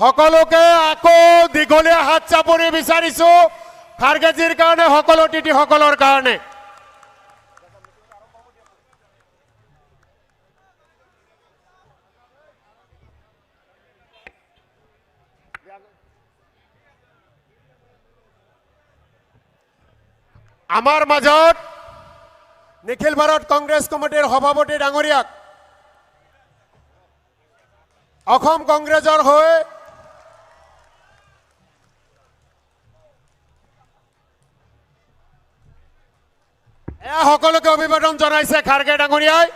সকলোকে আকৌ দীঘলীয়া হাত চাপৰি বিচাৰিছো খাৰগেজীৰ কাৰণে সকলো অতিথি সকলৰ কাৰণে আমাৰ মাজত নিখিল ভাৰত কংগ্ৰেছ কমিটিৰ সভাপতি ডাঙৰীয়াক অসম কংগ্ৰেছৰ হৈ সকলোকে অভিবাদন জনাইছে খাৰগে ডাঙৰীয়াই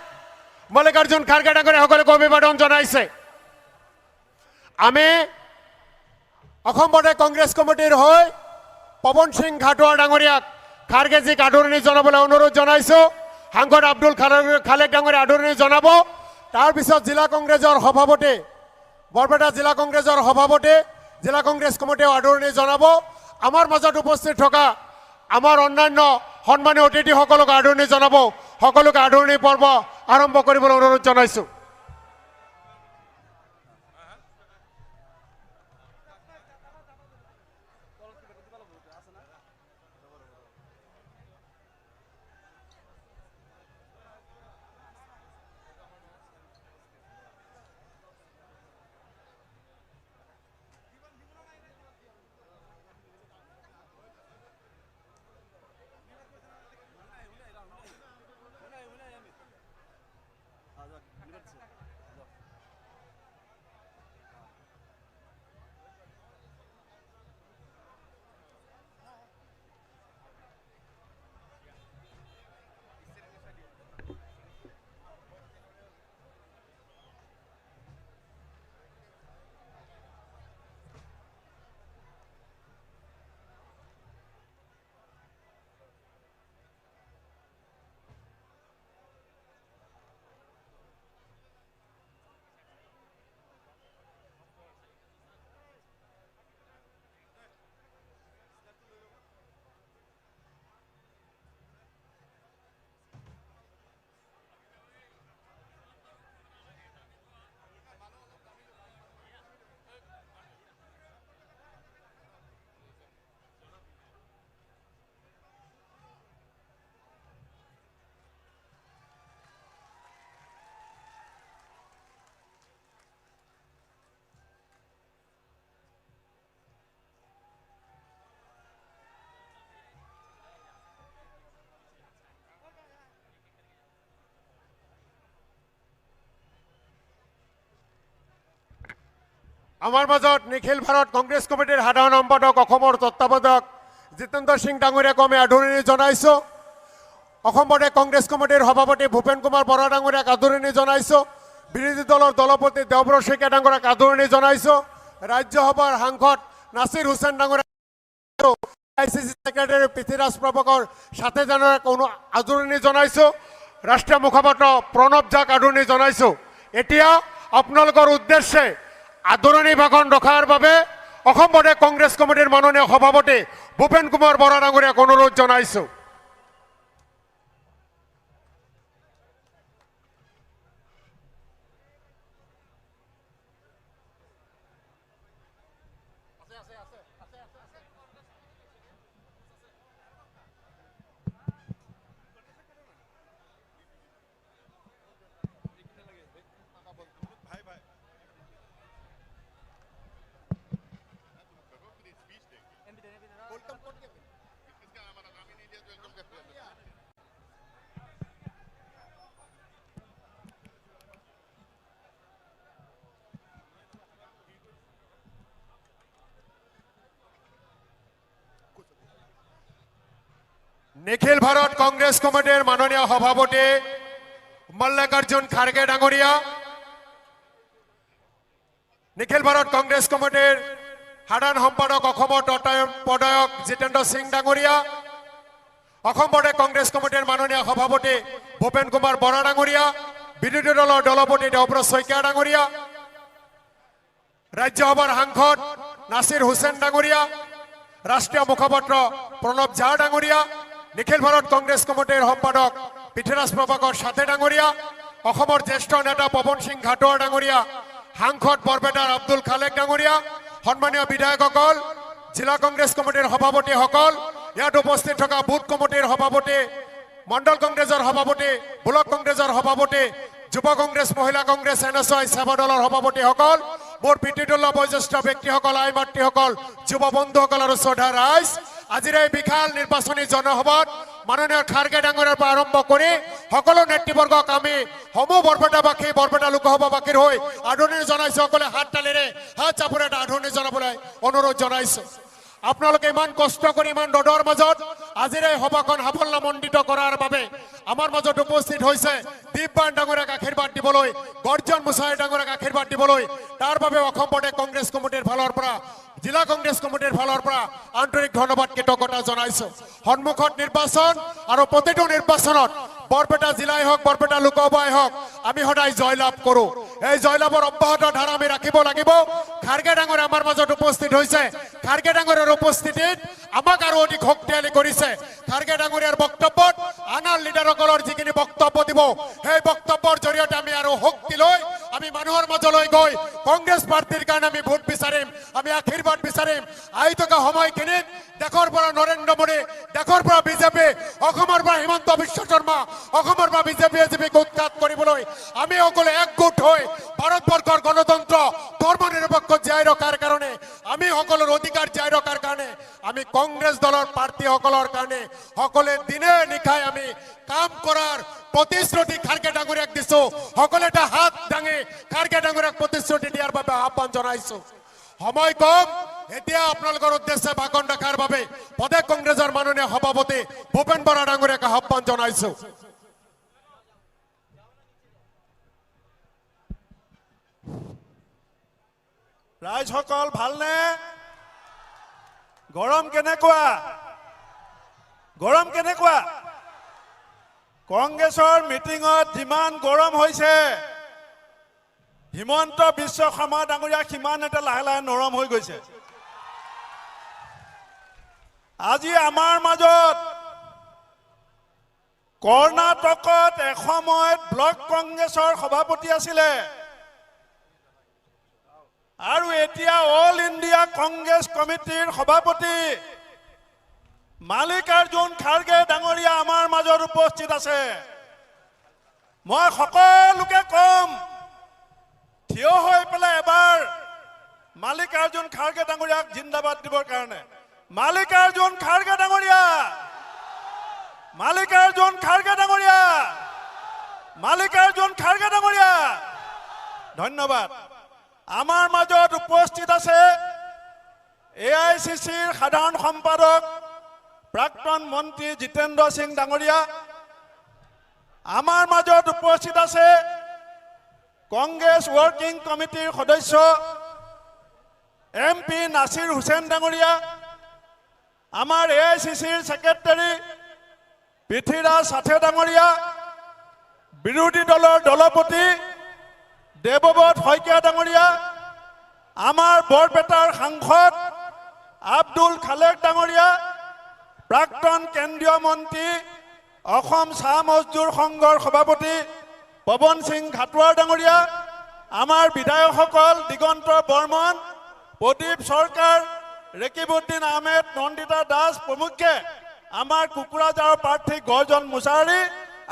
মল্লিকাৰ্জুন খাৰগে ডাঙৰীয়াই সকলোকে অভিবাদন জনাইছে আমি অসম প্ৰদেশ কংগ্ৰেছ কমিটিৰ হৈ পৱন সিং ঘাটোৱা ডাঙৰীয়াক খাৰগেজীক আদৰণি জনাবলৈ অনুৰোধ জনাইছো সাংসদ আব্দুল খালেক ডাঙৰীয়া আদৰণি জনাব তাৰপিছত জিলা কংগ্ৰেছৰ সভাপতি বৰপেটা জিলা কংগ্ৰেছৰ সভাপতি জিলা কংগ্ৰেছ কমিটিও আদৰণি জনাব আমাৰ মাজত উপস্থিত থকা আমাৰ অন্যান্য সন্মানীয় অতিথিসকলক আদৰণি জনাব সকলোকে আদৰণি পৰ্ব আৰম্ভ কৰিবলৈ অনুৰোধ জনাইছো আমাৰ মাজত নিখিল ভাৰত কংগ্ৰেছ কমিটিৰ সাধাৰণ সম্পাদক অসমৰ তত্ত্বাৱধায়ক জিতেন্দ্ৰ সিং ডাঙৰীয়াক আমি আদৰণি জনাইছো অসম প্ৰদেশ কংগ্ৰেছ কমিটিৰ সভাপতি ভূপেন কুমাৰ বৰা ডাঙৰীয়াক আদৰণি জনাইছো বিৰোধী দলৰ দলপতি দেৱব্ৰত শইকীয়া ডাঙৰীয়াক আদৰণি জনাইছো ৰাজ্যসভাৰ সাংসদ নাছিৰ হুছেইন ডাঙৰীয়াক আইচিচি সেক্ৰেটাৰী পৃথ্বীৰাজ প্ৰভাকৰ সাথে ডাঙৰীয়াক আদৰণি জনাইছো ৰাষ্ট্ৰীয় মুখপাত্ৰ প্ৰণৱ ঝাক আদৰণি জনাইছো এতিয়া আপোনালোকৰ উদ্দেশ্যে আদৰণি ভাষণ ৰখাৰ বাবে অসম প্ৰদেশ কংগ্ৰেছ কমিটিৰ মাননীয় সভাপতি ভূপেন কুমাৰ বৰা ডাঙৰীয়াক অনুৰোধ জনাইছো নিখিল ভাৰত কংগ্ৰেছ কমিটিৰ মাননীয় সভাপতি মল্লিকাৰ্জুন খাৰগে ডাঙৰীয়া নিখিল ভাৰত কংগ্ৰেছ কমিটিৰ সাধাৰণ সম্পাদক অসমৰ তত্ত্বাৱধায়ক জিতেন্দ্ৰ সিং ডাঙৰীয়া অসম প্ৰদেশ কংগ্ৰেছ কমিটিৰ মাননীয় সভাপতি ভূপেন কুমাৰ বৰা ডাঙৰীয়া বিৰোধী দলৰ দলপতি দেৱব্ৰত শইকীয়া ডাঙৰীয়া ৰাজ্যসভাৰ সাংসদ নাছিৰ হুছেইন ডাঙৰীয়া ৰাষ্ট্ৰীয় মুখপাত্ৰ প্ৰণৱ ঝা ডাঙৰীয়া নিখিল ভাৰত কংগ্ৰেছ কমিটিৰ সম্পাদক পৃথ্বীৰাজ প্ৰভাকৰ সাথে ডাঙৰীয়া অসমৰ জ্যেষ্ঠ নেতা পৱন সিং ঘাটোৱাৰ ডাঙৰীয়া সাংসদ বৰপেটাৰ আব্দুল খালেক ডাঙৰীয়া, সন্মানীয় বিধায়কসকল, জিলা কংগ্ৰেছ কমিটিৰ সভাপতিসকল, ইয়াত উপস্থিত থকা বুথ কমিটিৰ সভাপতি, মণ্ডল কংগ্ৰেছৰ সভাপতি, ব্লক কংগ্ৰেছৰ সভাপতি, যুৱ কংগ্ৰেছ, মহিলা কংগ্ৰেছ, NSY সেৱা দলৰ সভাপতিসকল, মোৰ পিতৃতুল্য বয়োজ্যেষ্ঠ ব্যক্তিসকল, আই মাতৃসকল, যুৱ বন্ধুসকল আৰু শ্ৰদ্ধা ৰাইজ, আজিৰ এই বিশাল নিৰ্বাচনী জনসভাত মাননীয় খাৰ্গে ডাঙৰীয়াৰ পৰা আৰম্ভ কৰি সকলো নেতৃবৰ্গক আমি সমূহ বৰপেটাবাসী, বৰপেটা লোকসভাবাসীৰ হৈ আদৰণি জনাইছো। সকলে হাত তালিৰে হাত চাপৰে এটা আদৰণি জনাবলৈ অনুৰোধ জনাইছো। আপোনালোকে ইমান কষ্ট কৰি ইমান ৰ'দৰ মাজত আজিৰ এই সভাখন সাফল্যমণ্ডিত কৰাৰ বাবে আমাৰ মাজত উপস্থিত হৈছে দীপবান ডাঙৰীয়াক আশীৰ্বাদ দিবলৈ, গৰ্জন মুছাই ডাঙৰীয়াক আশীৰ্বাদ দিবলৈ। তাৰ বাবে অসম প্ৰদেশ কংগ্ৰেছ কমিটিৰ ফালৰ পৰা, জিলা কংগ্ৰেছ কমিটিৰ ফালৰ পৰা আন্তৰিক ধন্যবাদ, কৃতজ্ঞতা জনাইছো। সন্মুখত নিৰ্বাচন আৰু প্ৰতিটো নিৰ্বাচনত বৰপেটা জিলাই হওক, বৰপেটা লোকসভাই হওক, আমি সদায় জয়লাভ কৰোঁ। এই জয়লাভৰ অব্যাহত ধাৰা আমি ৰাখিব লাগিব। খাৰ্গে ডাঙৰীয়া আমাৰ মাজত উপস্থিত হৈছে। খাৰ্গে ডাঙৰীয়াৰ উপস্থিতিত আমাক আৰু অধিক শক্তিশালী কৰিছে। খাৰ্গে ডাঙৰীয়াৰ বক্তব্যত আনৰ লিডাৰসকলৰ যিখিনি বক্তব্য দিব, সেই বক্তব্যৰ জৰিয়তে আমি আৰু শক্তি লৈ আমি মানুহৰ মাজলৈ গৈ কংগ্ৰেছ পাৰ্টিৰ কাৰণে আমি ভোট বিচাৰিম, আমি আশীৰ্বাদ বিচাৰিম। আহি থকা সময়খিনিত দেশৰ পৰা নৰেন্দ্ৰ মোদী, দেশৰ পৰা বিজেপি, অসমৰ পৰা হিমন্ত বিশ্ব শৰ্মা, অসমৰ পৰা বিজেপিয়ে উৎখাত কৰিবলৈ আমি সকলো একগোট হৈ ভাৰতবৰ্ষৰ গণতন্ত্ৰ, ধৰ্ম নিৰপেক্ষ জীয়াই ৰখাৰ কাৰণে, আমি সকলোৰ অধিকাৰ জীয়াই ৰখাৰ কাৰণে আমি কংগ্ৰেছ দলৰ প্ৰাৰ্থীসকলৰ কাৰণে সকলোৱে দিনে নিশাই আমি কাম কৰাৰ প্ৰতিশ্ৰুতি খাৰ্গে ডাঙৰীয়াক দিছো। সকলোৱে এটা হাত দাঙি খাৰ্গে ডাঙৰীয়াক প্ৰতিশ্ৰুতি দিয়াৰ বাবে আহ্বান জনাইছো। সময় কম, এতিয়া আপোনালোকৰ উদ্দেশ্যে ভাষণ ৰখাৰ বাবে প্ৰদেশ কংগ্ৰেছৰ মাননীয় সভাপতি ভূপেন বৰা ডাঙৰীয়াক আহ্বান জনাইছো। ৰাইজসকল ভালনে? গৰম কেনেকুৱা? গৰম কেনেকুৱা? কংগ্ৰেছৰ মিটিঙত যিমান গৰম হৈছে, হিমন্ত বিশ্ব শৰ্মা ডাঙৰীয়া সিমান এটা লাহে লাহে নৰম হৈ গৈছে। আজি আমাৰ মাজত কৰ্ণাটকত এসময়ত ব্লক কংগ্ৰেছৰ সভাপতি আছিলে আৰু এতিয়া অল ইণ্ডিয়া কংগ্ৰেছ কমিটিৰ সভাপতি মাল্লিকাৰ্জুন খাৰ্গে ডাঙৰীয়া আমাৰ মাজত উপস্থিত আছে। মই সকলোকে কম, থিয় হৈ পেলাই এবাৰ মাল্লিকাৰ্জুন খাৰ্গে ডাঙৰীয়াক জিন্দাবাদ দিবৰ কাৰণে। মাল্লিকাৰ্জুন খাৰ্গে ডাঙৰীয়া, মাল্লিকাৰ্জুন খাৰ্গে ডাঙৰীয়া, মাল্লিকাৰ্জুন খাৰ্গে ডাঙৰীয়া। ধন্যবাদ। আমাৰ মাজত উপস্থিত আছে AICCৰ সাধাৰণ সম্পাদক প্ৰাক্তন মন্ত্ৰী জিতেন্দ্ৰ সিং ডাঙৰীয়া। আমাৰ মাজত উপস্থিত আছে কংগ্ৰেছ ৱৰ্কিং কমিটিৰ সদস্য MP নাছিৰ হুছেইন ডাঙৰীয়া। আমাৰ AICCৰ ছেক্ৰেটাৰী পৃথ্বীৰাজ সাথে ডাঙৰীয়া। বিৰোধী দলৰ দলপতি দেৱব্ৰত শইকীয়া ডাঙৰীয়া। আমাৰ বৰপেটাৰ সাংসদ আব্দুল খালেক ডাঙৰীয়া। প্ৰাক্তন কেন্দ্ৰীয় মন্ত্ৰী, অসম চাহ মজদুৰ সংঘৰ সভাপতি পৱন সিং ঘাটোৱাৰ ডাঙৰীয়া। আমাৰ বিধায়কসকল দিগন্ত বৰ্মন, প্ৰদীপ চৰকাৰ, ৰেকিবুদ্দিন আহমেদ, নন্দিতা দাস প্ৰমুখ্যে, আমাৰ কুকুৰাঝাৰৰ প্ৰাৰ্থী গৰ্জন মুছাহাৰী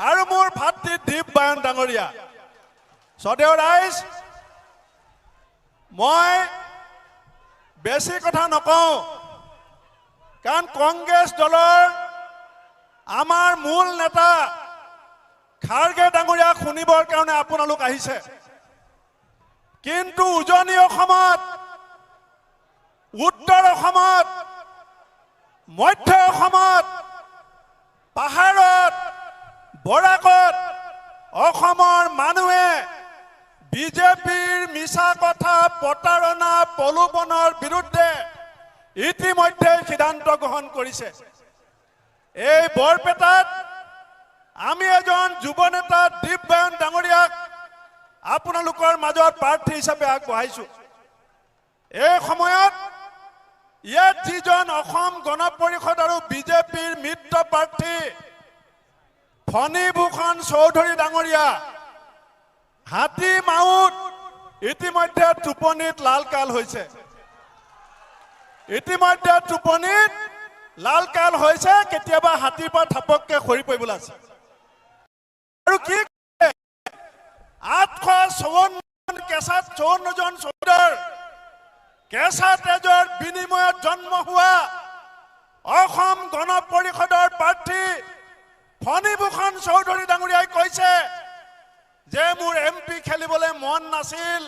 আৰু মোৰ ভাতৃ দীপবায়ন ডাঙৰীয়া। শ্ৰদ্ধেয় ৰাইজ, মই বেছি কথা নকওঁ, কাৰণ কংগ্ৰেছ দলৰ আমাৰ মূল নেতা খাৰ্গে ডাঙৰীয়াক শুনিবৰ কাৰণে আপোনালোক আহিছে। কিন্তু উজনি অসমত, উত্তৰ অসমত, মধ্য অসমত, পাহাৰত, বৰাকত অসমৰ মানুহে বিজেপিৰ মিছা কথা, প্ৰতাৰণা, প্ৰলোভনৰ বিৰুদ্ধে ইতিমধ্যে সিদ্ধান্ত গ্ৰহণ কৰিছে। এই বৰপেটাত আমি এজন যুৱ নেতা দীপবায়ন ডাঙৰীয়াক আপোনালোকৰ মাজত প্ৰাৰ্থী হিচাপে আগবঢ়াইছো। এই সময়ত ইয়াত যিজন অসম গণ পৰিষদ আৰু বিজেপিৰ মিত্ৰ প্ৰাৰ্থী ফণীভূষণ চৌধুৰী ডাঙৰীয়া হাতী মাউত ইতিমধ্যে টোপনিত লালকাল হৈছে কেতিয়াবা হাতীৰ পৰা থাপককে সৰি পৰিবলৈ আছে আৰু কি 854 কেঁচা 54 জন চৌদাৰ কেঁচা তেজৰ বিনিময়ত জন্ম হোৱা অসম গণ পৰিষদৰ প্ৰাৰ্থী ফণীভূষণ চৌধুৰী ডাঙৰীয়াই কৈছে যে মোৰ এমপি খেলিবলৈ মন নাছিল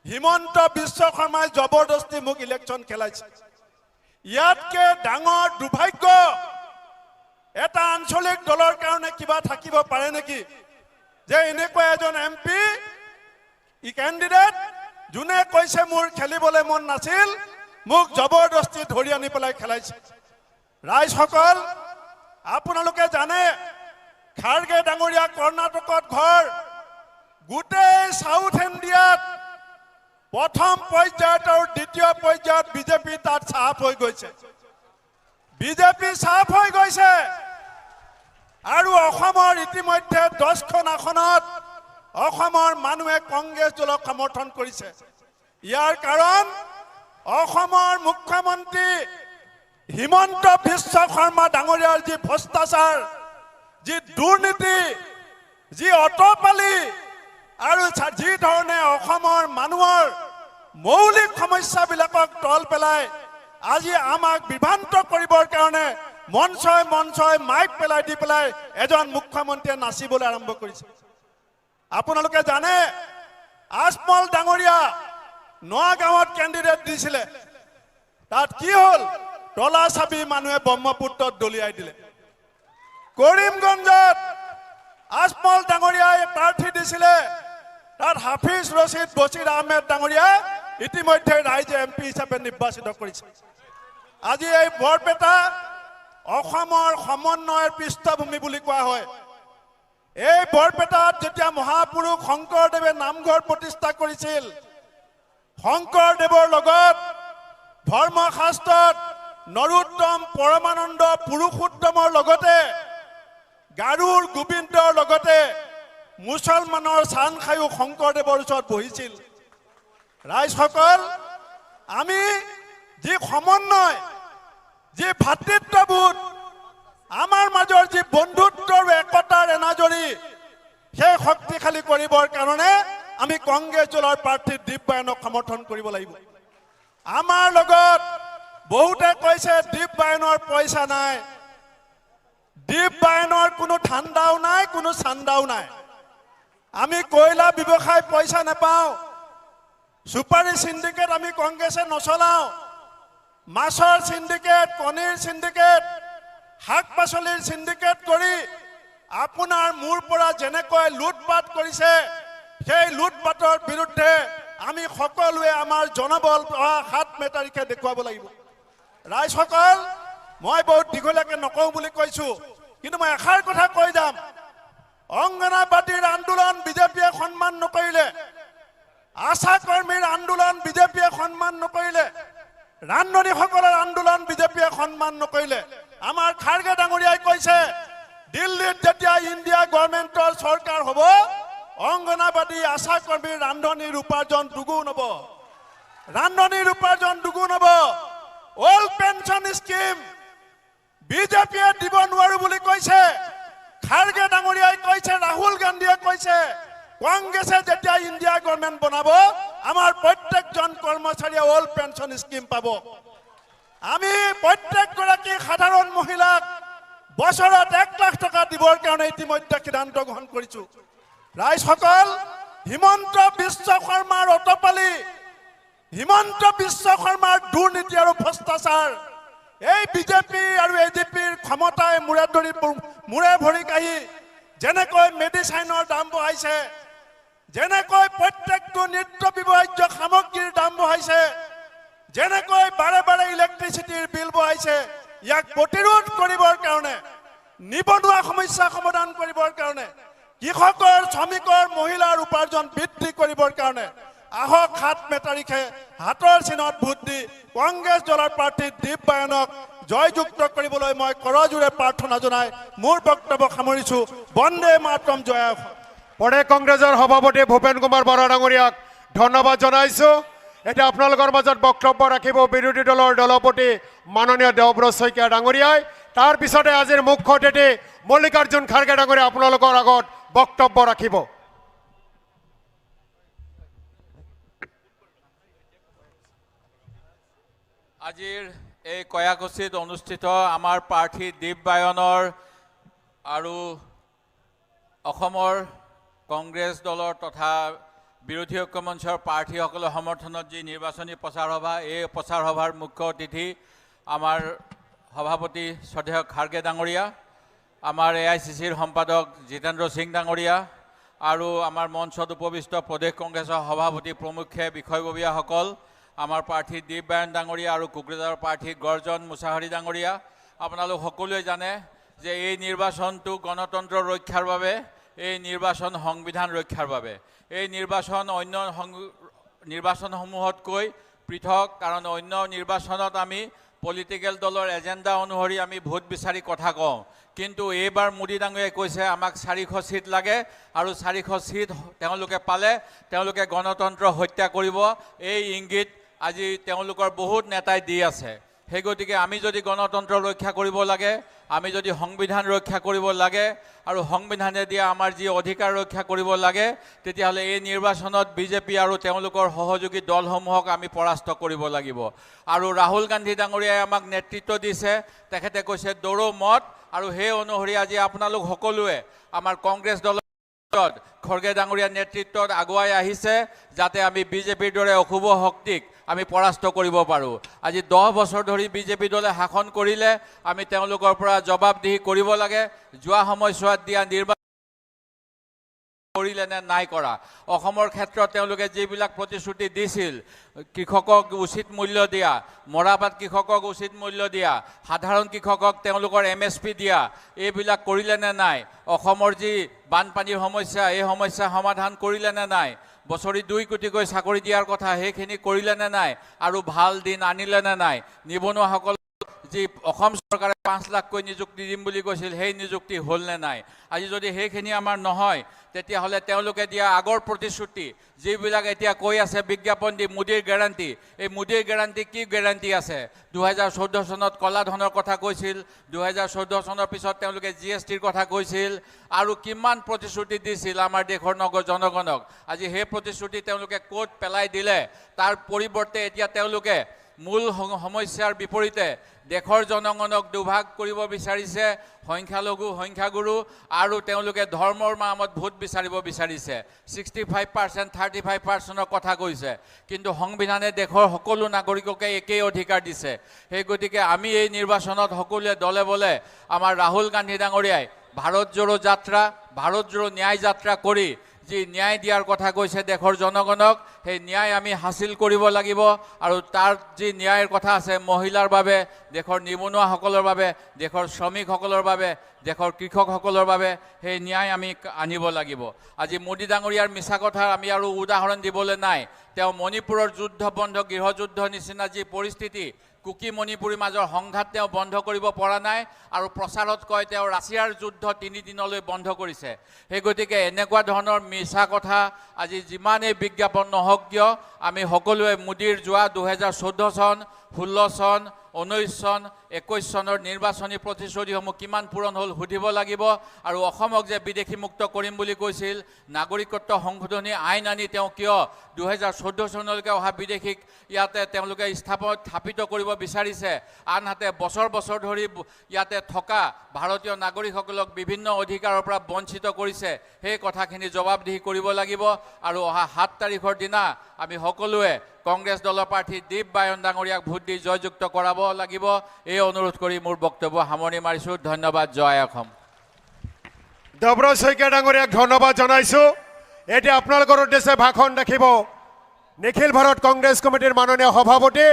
হিমন্ত বিশ্ব শৰ্মাই জবৰদস্তি মোক ইলেকশ্যন খেলাইছে ইয়াতকে ডাঙৰ দুৰ্ভাগ্য এটা আঞ্চলিক দলৰ কাৰণে কিবা থাকিব পাৰে নেকি যে এনেকুৱা এজন এমপি ই কেণ্ডিডেট যোনে কৈছে মোৰ খেলিবলৈ মন নাছিল মোক জবৰদস্তি ধৰি আনি পেলাই খেলাইছে ৰাইজসকল আপোনালোকে জানে খাৰগে ডাঙৰীয়া কৰ্ণাটকত ঘৰ গোটেই সাউথ ইণ্ডিয়াত প্ৰথম পৰ্যায়ত আৰু দ্বিতীয় পৰ্যায়ত বিজেপি তাত সাফ হৈ গৈছে আৰু অসমৰ ইতিমধ্যে 10খন আসনত অসমৰ মানুহে কংগ্ৰেছ দলক সমৰ্থন কৰিছে ইয়াৰ কাৰণ অসমৰ মুখ্যমন্ত্ৰী হিমন্ত বিশ্ব শৰ্মা ডাঙৰীয়াৰ যি ভ্ৰষ্টাচাৰ যি দুৰ্নীতি যি অটপালি আৰু যি ধৰণে অসমৰ মানুহৰ মৌলিক সমস্যাবিলাকক তল পেলাই আজি আমাক বিভ্ৰান্ত কৰিবৰ কাৰণে মঞ্চই মাইক পেলাই দি পেলাই এজন মুখ্যমন্ত্ৰীয়ে নাচিবলৈ আৰম্ভ কৰিছে আপোনালোকে জানে আজমল ডাঙৰীয়া নগাঁৱত কেণ্ডিডেট দিছিলে তাত কি হ'ল তলা চাবি মানুহে ব্ৰহ্মপুত্ৰত দলিয়াই দিলে কৰিমগঞ্জত আজমল ডাঙৰীয়াই প্ৰাৰ্থী দিছিলে তাত হাফিজ ৰছিদ বছিৰ আহমেদ ডাঙৰীয়া ইতিমধ্যে ৰাইজে এমপি হিচাপে নিৰ্বাচিত কৰিছে আজি এই বৰপেটা অসমৰ সমন্বয়ৰ পৃষ্ঠভূমি বুলি কোৱা হয় এই বৰপেটাত যেতিয়া মহাপুৰুষ শংকৰদেৱে নামঘৰ প্ৰতিষ্ঠা কৰিছিল শংকৰদেৱৰ লগত ধৰ্মশাস্ত্ৰত নৰোত্তম পৰমানন্দ পুৰুষোত্তমৰ লগতে গাৰুৰ গোবিন্দৰ লগতে মুছলমানৰ চান খায়ো শংকৰদেৱৰ ওচৰত বহিছিল ৰাইজসকল আমি যি সমন্বয় যি ভাতৃত্ববোধ আমাৰ মাজৰ যি বন্ধুত্বৰ একতাৰ এনাজৰী সেই শক্তিশালী কৰিবৰ কাৰণে আমি কংগ্ৰেছ দলৰ প্ৰাৰ্থী দীপবায়নক সমৰ্থন কৰিব লাগিব আমাৰ লগত বহুতে কৈছে দীপবায়নৰ পইচা নাই দীপবায়নৰ কোনো ঠাণ্ডাও নাই কোনো চান্দাও নাই আমি কয়লা ব্যৱসায় পইচা নাপাওঁ সুপাৰী সিন্ডিকেট আমি কংগ্ৰেছে নচলাওঁ মাছৰ সিন্ডিকেট কণীৰ সিন্ডিকেট শাক পাচলিৰ সিন্ডিকেট কৰি আপোনাৰ মূৰ পৰা যেনেকৈ লুটপাট কৰিছে সেই লুটপাটৰ বিৰুদ্ধে আমি সকলোৱে আমাৰ জনবল হাত মেটাৰিকে দেখুৱাব লাগিব ৰাইজসকল মই বহুত দীঘলীয়াকৈ নকওঁ বুলি কৈছো কিন্তু মই এষাৰ কথা কৈ যাম অংগনাবাদীৰ আন্দোলন বিজেপিয়ে সন্মান নকৰিলে আশা কৰ্মীৰ আন্দোলন বিজেপিয়ে সন্মান নকৰিলে ৰান্ধনীসকলৰ আন্দোলন বিজেপিয়ে সন্মান নকৰিলে আমাৰ খাৰগে ডাঙৰীয়াই কৈছে দিল্লীত যেতিয়া ইণ্ডিয়া গভৰ্ণমেণ্টৰ চৰকাৰ হ'ব অংগনাবাদী আশা কৰ্মীৰ ৰান্ধনীৰ উপাৰ্জন দুগুণ হ'ব অল্ড পেঞ্চন স্কিম বিজেপিয়ে দিব নোৱাৰো বুলি কৈছে খাৰগে ডাঙৰীয়াই কৈছে ৰাহুল গান্ধীয়ে কৈছে কংগ্ৰেছে যেতিয়া ইণ্ডিয়া গভৰ্ণমেণ্ট বনাব আমাৰ প্ৰত্যেকজন কৰ্মচাৰীয়ে অল্ড পেঞ্চন স্কিম পাব আমি প্ৰত্যেকগৰাকী সাধাৰণ মহিলাক বছৰত 1 লাখ টকা দিবৰ কাৰণে ইতিমধ্যে সিদ্ধান্ত গ্ৰহণ কৰিছো ৰাইজসকল হিমন্ত বিশ্ব শৰ্মাৰ অটপালি হিমন্ত বিশ্ব শৰ্মাৰ দুৰ্নীতি আৰু ভ্ৰষ্টাচাৰ এই বিজেপি আৰু এজিপিৰ ক্ষমতাই মূৰে ভৰি কাঢ়ি যেনেকৈ মেডিচাইনৰ দাম বঢ়াইছে যেনেকৈ প্ৰত্যেকটো নিত্য ব্যৱহাৰ্য সামগ্ৰীৰ দাম বঢ়াইছে যেনেকৈ বাৰে বাৰে ইলেক্ট্ৰিচিটিৰ বিল বঢ়াইছে ইয়াক প্ৰতিৰোধ কৰিবৰ কাৰণে নিবনুৱা সমস্যা সমাধান কৰিবৰ কাৰণে কৃষকৰ শ্ৰমিকৰ মহিলাৰ উপাৰ্জন বৃদ্ধি কৰিবৰ কাৰণে আহক হাত মেটাৰিখে হাতৰ চিনত ভোট দি কংগ্ৰেছ দলৰ প্ৰাৰ্থী দীপবায়নক জয়যুক্ত কৰিবলৈ মই কৰজোৰে প্ৰাৰ্থনা জনাই মোৰ বক্তব্য সামৰিছো বন্দে মাতৰম জয় পৰে কংগ্ৰেছৰ সভাপতি ভূপেন কুমাৰ বৰা ডাঙৰীয়াক ধন্যবাদ জনাইছো। এতিয়া আপোনালোকৰ মাজত বক্তব্য ৰাখিব বিৰোধী দলৰ দলপতি মাননীয় দেৱব্ৰত শইকীয়া ডাঙৰীয়াই। তাৰ পিছতে আজিৰ মুখ্য অতিথি মল্লিকাৰ্জুন খাৰ্গে ডাঙৰীয়া আপোনালোকৰ আগত বক্তব্য ৰাখিব। আজিৰ এই কয়াকুছিত অনুষ্ঠিত আমাৰ প্ৰাৰ্থী দীপবায়নৰ আৰু অসমৰ কংগ্ৰেছ দলৰ তথা বিৰোধী ঐক্য মঞ্চৰ প্ৰাৰ্থীসকলৰ সমৰ্থনত যি নিৰ্বাচনী প্ৰচাৰ সভা, এই প্ৰচাৰ সভাৰ মুখ্য অতিথি আমাৰ সভাপতি শ্ৰদ্ধেয় খাৰ্গে ডাঙৰীয়া, আমাৰ AICCৰ সম্পাদক জিতেন্দ্ৰ সিং ডাঙৰীয়া আৰু আমাৰ মঞ্চত উপবিষ্ট প্ৰদেশ কংগ্ৰেছৰ সভাপতি প্ৰমুখ্যে বিষয়ববীয়াসকল, আমাৰ প্ৰাৰ্থী দীপবায়ন ডাঙৰীয়া আৰু কোকৰাঝাৰৰ প্ৰাৰ্থী গৰ্জন মুছাহাৰী ডাঙৰীয়া, আপোনালোক সকলোৱে জানে যে এই নিৰ্বাচনটো গণতন্ত্ৰ ৰক্ষাৰ বাবে, এই নিৰ্বাচন সংবিধান ৰক্ষাৰ বাবে। এই নিৰ্বাচন অন্য নিৰ্বাচনসমূহতকৈ পৃথক, কাৰণ অন্য নিৰ্বাচনত আমি পলিটিকেল দলৰ এজেণ্ডা অনুসৰি আমি ভোট বিচাৰি কথা কওঁ, কিন্তু এইবাৰ মোদী ডাঙৰীয়াই কৈছে আমাক 400 সিট লাগে আৰু 400 সিট তেওঁলোকে পালে তেওঁলোকে গণতন্ত্ৰ হত্যা কৰিব। এই ইংগিত আজি তেওঁলোকৰ বহুত নেতাই দি আছে। সেই গতিকে আমি যদি গণতন্ত্ৰ ৰক্ষা কৰিব লাগে, আমি যদি সংবিধান ৰক্ষা কৰিব লাগে আৰু সংবিধানে দিয়া আমাৰ যি অধিকাৰ ৰক্ষা কৰিব লাগে, তেতিয়াহ'লে এই নিৰ্বাচনত বিজেপি আৰু তেওঁলোকৰ সহযোগী দলসমূহক আমি পৰাস্ত কৰিব লাগিব। আৰু ৰাহুল গান্ধী ডাঙৰীয়াই আমাক নেতৃত্ব দিছে, তেখেতে কৈছে দৌৰো মত, আৰু সেই অনুসৰি আজি আপোনালোক সকলোৱে আমাৰ কংগ্ৰেছ দলৰ খৰ্গে ডাঙৰীয়াৰ নেতৃত্বত আগুৱাই আহিছে, যাতে আমি বিজেপিৰ দৰে অশুভ শক্তিক আমি পৰাস্ত কৰিব পাৰোঁ। আজি 10 বছৰ ধৰি বিজেপি দলে শাসন কৰিলে, আমি তেওঁলোকৰ পৰা জবাবদিহি কৰিব লাগে। যোৱা সময়ছোৱাত দিয়া নিৰ্বাচন কৰিলে নে নাই কৰা, অসমৰ ক্ষেত্ৰত তেওঁলোকে যিবিলাক প্ৰতিশ্ৰুতি দিছিল, কৃষকক উচিত মূল্য দিয়া, মৰাপাট কৃষকক উচিত মূল্য দিয়া, সাধাৰণ কৃষকক তেওঁলোকৰ MSP দিয়া, এইবিলাক কৰিলে নে নাই? অসমৰ যি বানপানীৰ সমস্যা, এই সমস্যা সমাধান কৰিলে নে নাই? বছৰি 2 কোটিকৈ চাকৰি দিয়াৰ কথা, সেইখিনি কৰিলে নে নাই? আৰু ভাল দিন আনিলে নে নাই? নিবনুৱাসকল যি অসম চৰকাৰে 5 লাখকৈ নিযুক্তি দিম বুলি কৈছিল, সেই নিযুক্তি হ'ল নে নাই? আজি যদি সেইখিনি আমাৰ নহয়, তেতিয়াহ'লে তেওঁলোকে দিয়া আগৰ প্ৰতিশ্ৰুতি যিবিলাক এতিয়া কৈ আছে বিজ্ঞাপন দি মোদীৰ গেৰাণ্টি, এই মোদীৰ গেৰাণ্টি কি গেৰাণ্টি আছে? 2014 চনত ক'লা ধনৰ কথা কৈছিল, 2014 চনৰ পিছত তেওঁলোকে GSTৰ কথা কৈছিল, আৰু কিমান প্ৰতিশ্ৰুতি দিছিল আমাৰ দেশৰ জনগণক। আজি সেই প্ৰতিশ্ৰুতি তেওঁলোকে ক'ত পেলাই দিলে? তাৰ পৰিৱৰ্তে এতিয়া তেওঁলোকে মূল সমস্যাৰ বিপৰীতে দেশৰ জনগণক দুভাগ কৰিব বিচাৰিছে, সংখ্যালঘু সংখ্যাগুৰু, আৰু তেওঁলোকে ধৰ্মৰ নামত ভোট বিচাৰিব বিচাৰিছে। 65%, 35%ৰ কথা কৈছে, কিন্তু সংবিধানে দেশৰ সকলো নাগৰিককে একেই অধিকাৰ দিছে। সেই গতিকে আমি এই নিৰ্বাচনত সকলোৱে দলে বলে আমাৰ ৰাহুল গান্ধী ডাঙৰীয়াই ভাৰত জোড়ো যাত্ৰা, ভাৰত জোড়ো ন্যায় যাত্ৰা কৰি যি ন্যায় দিয়াৰ কথা কৈছে দেশৰ জনগণক, সেই ন্যায় আমি হাসিল কৰিব লাগিব। আৰু তাৰ যি ন্যায়ৰ কথা আছে মহিলাৰ বাবে, দেশৰ নিবনুৱাসকলৰ বাবে, দেশৰ শ্ৰমিকসকলৰ বাবে, দেশৰ কৃষকসকলৰ বাবে, সেই ন্যায় আমি আনিব লাগিব। আজি মোদী ডাঙৰীয়াৰ মিছা কথাৰ আমি আৰু উদাহৰণ দিবলৈ নাই। তেওঁ মণিপুৰৰ যুদ্ধ বন্ধ, গৃহযুদ্ধ নিচিনা যি পৰিস্থিতি, কুকি মণিপুৰীৰ মাজৰ সংঘাত তেওঁ বন্ধ কৰিব পৰা নাই, আৰু প্ৰচাৰত কয় তেওঁ ৰাছিয়াৰ যুদ্ধ 3 দিনলৈ বন্ধ কৰিছে। সেই গতিকে এনেকুৱা ধৰণৰ মিছা কথা আজি যিমানেই বিজ্ঞাপন নহওক কিয়, আমি সকলোৱে মোদীৰ যোৱা 2014 চন, 16 চন, 19 চন, 21 চনৰ নিৰ্বাচনী প্ৰতিশ্ৰুতিসমূহ কিমান পূৰণ হ'ল সুধিব লাগিব। আৰু অসমক যে বিদেশীমুক্ত কৰিম বুলি কৈছিল, নাগৰিকত্ব সংশোধনী আইন আনি তেওঁ কিয় 2014 চনলৈকে অহা বিদেশীক ইয়াতে তেওঁলোকে স্থাপিত কৰিব বিচাৰিছে, আনহাতে বছৰ বছৰ ধৰি ইয়াতে থকা ভাৰতীয় নাগৰিকসকলক বিভিন্ন অধিকাৰৰ পৰা বঞ্চিত কৰিছে? সেই কথাখিনি জবাবদিহি কৰিব লাগিব। আৰু অহা 7 তাৰিখৰ দিনা আমি সকলোৱে কংগ্ৰেছ দলৰ প্ৰাৰ্থী দীপবায়ন ডাঙৰীয়াক ভোট দি জয়যুক্ত কৰাব লাগিব। এই অনুৰোধ কৰি মোৰ বক্তব্য সামৰণি মাৰিছোঁ। ধন্যবাদ। জয় অসম। দেৱব্ৰত শইকীয়া ডাঙৰীয়াক ধন্যবাদ জনাইছোঁ। এতিয়া আপোনালোকৰ উদ্দেশ্যে ভাষণ ৰাখিব নিখিল ভাৰত কংগ্ৰেছ কমিটিৰ মাননীয় সভাপতি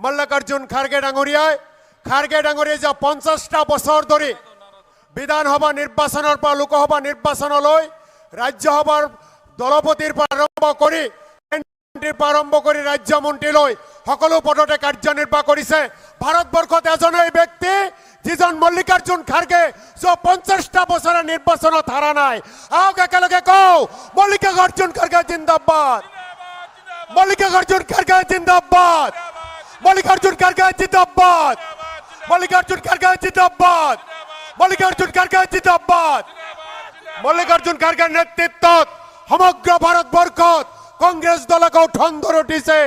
মল্লিকাৰ্জুন খাৰ্গে ডাঙৰীয়াই। খাৰ্গে ডাঙৰীয়াই যে 50টা বছৰ ধৰি বিধানসভা নিৰ্বাচনৰ পৰা লোকসভা নিৰ্বাচনলৈ, ৰাজ্যসভাৰ দলপতিৰ পৰা আৰম্ভ কৰি আৰম্ভ কৰি ৰাজ্যমন্ত্ৰীলৈ সকলো পদতে কাৰ্যনিৰ্বাহ কৰিছে। ভাৰতবৰ্ষত এজনেই ব্যক্তি যিজন মল্লিকাৰ্জুন খাৰ্গে, যে 50টা বছৰে নিৰ্বাচনত হাৰা নাই। আহক একেলগে কওঁ, মল্লিকাৰ্জুন খাৰ্গে জিন্দাবাদ। मल्लिकार्जुन खड़गे जिंदाबाद, मल्लिकार्जुन खड़गे जिंदाबाद, मल्लिकार्जुन खड़गे जिंदाबाद, मल्लिकार्जुन खड़गे जिंदाबाद। मल्लिकार्जुन खड़गे नेतृत्व समग्र भारतवर्षत কংগ্ৰেছ দলক ঠন ধৰি উঠিছে।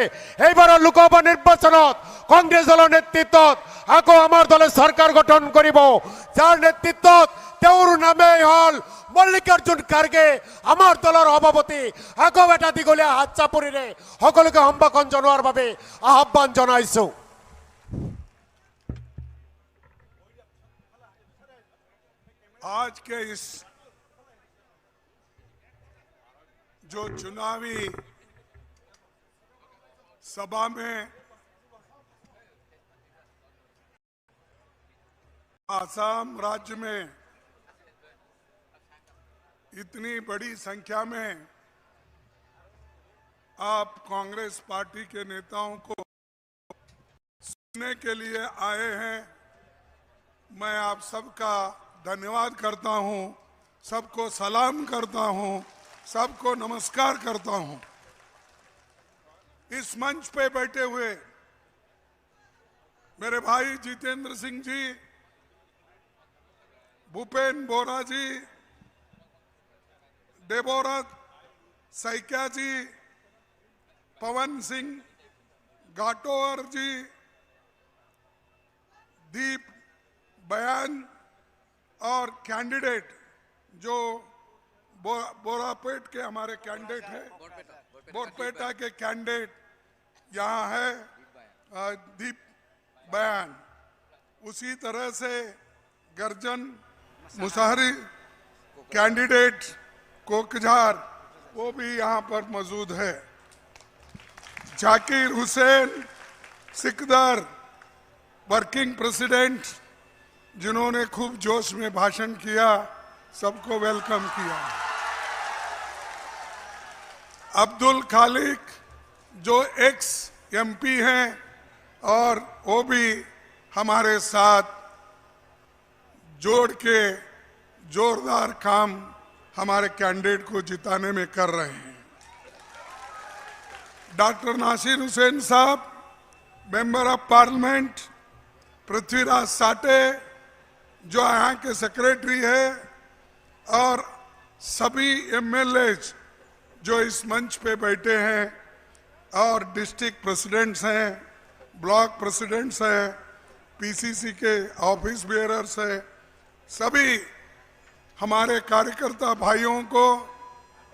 এইবাৰৰ লোকসভা নিৰ্বাচনত কংগ্ৰেছ দলৰ নেতৃত্বত আকৌ আমাৰ দলে চৰকাৰ গঠন কৰিব, যাৰ নেতৃত্বত তেওঁৰ নামেই হ'ল মল্লিকাৰ্জুন খাৰ্গে। আমাৰ দলৰ সভাপতি আকৌ এটা দীঘলীয়া হাত চাপৰিৰে সকলোকে সম্ভাষণ জনোৱাৰ বাবে আহ্বান জনাইছো। आज के इस जो चुनावी सभा में आसाम राज्य में इतनी बड़ी संख्या में आप कांग्रेस पार्टी के नेताओं को सुनने के लिए आए हैं, मैं आप सबका धन्यवाद करता हूं, सबको सलाम करता हूं, सबको नमस्कार करता हूं। इस मंच पे बैठे हुए मेरे भाई जितेंद्र सिंह जी, भूपेन बोरा जी, डेबोरा सैकिया जी, पवन सिंह घाटोर जी, दीप बयान और कैंडिडेट जो बोरापेट के हमारे कैंडिडेट हैं, बोरपेटा के कैंडिडेट यहाँ है दीप बयान, उसी तरह से गर्जन मुसाहरी कैंडिडेट कोकजार वो भी यहाँ पर मौजूद है, जाकिर हुसैन सिकदर वर्किंग प्रेसिडेंट जिन्होंने खूब जोश में भाषण किया, सबको वेलकम किया। अब्दुल खालिक जो एक्स एमपी हैं और वो भी हमारे साथ जोड़ के जोरदार काम हमारे कैंडिडेट को जिताने में कर रहे हैं। डॉक्टर नासिर हुसैन साहब मेंबर ऑफ पार्लियामेंट, पृथ्वीराज साटे जो यहाँ के सेक्रेटरी है, और सभी एमएलए जो इस मंच पे बैठे हैं, और डिस्ट्रिक्ट प्रेसिडेंट्स हैं, ब्लॉक प्रेसिडेंट्स हैं, पीसीसी के ऑफिस बेयरर्स हैं, सभी हमारे कार्यकर्ता भाइयों को,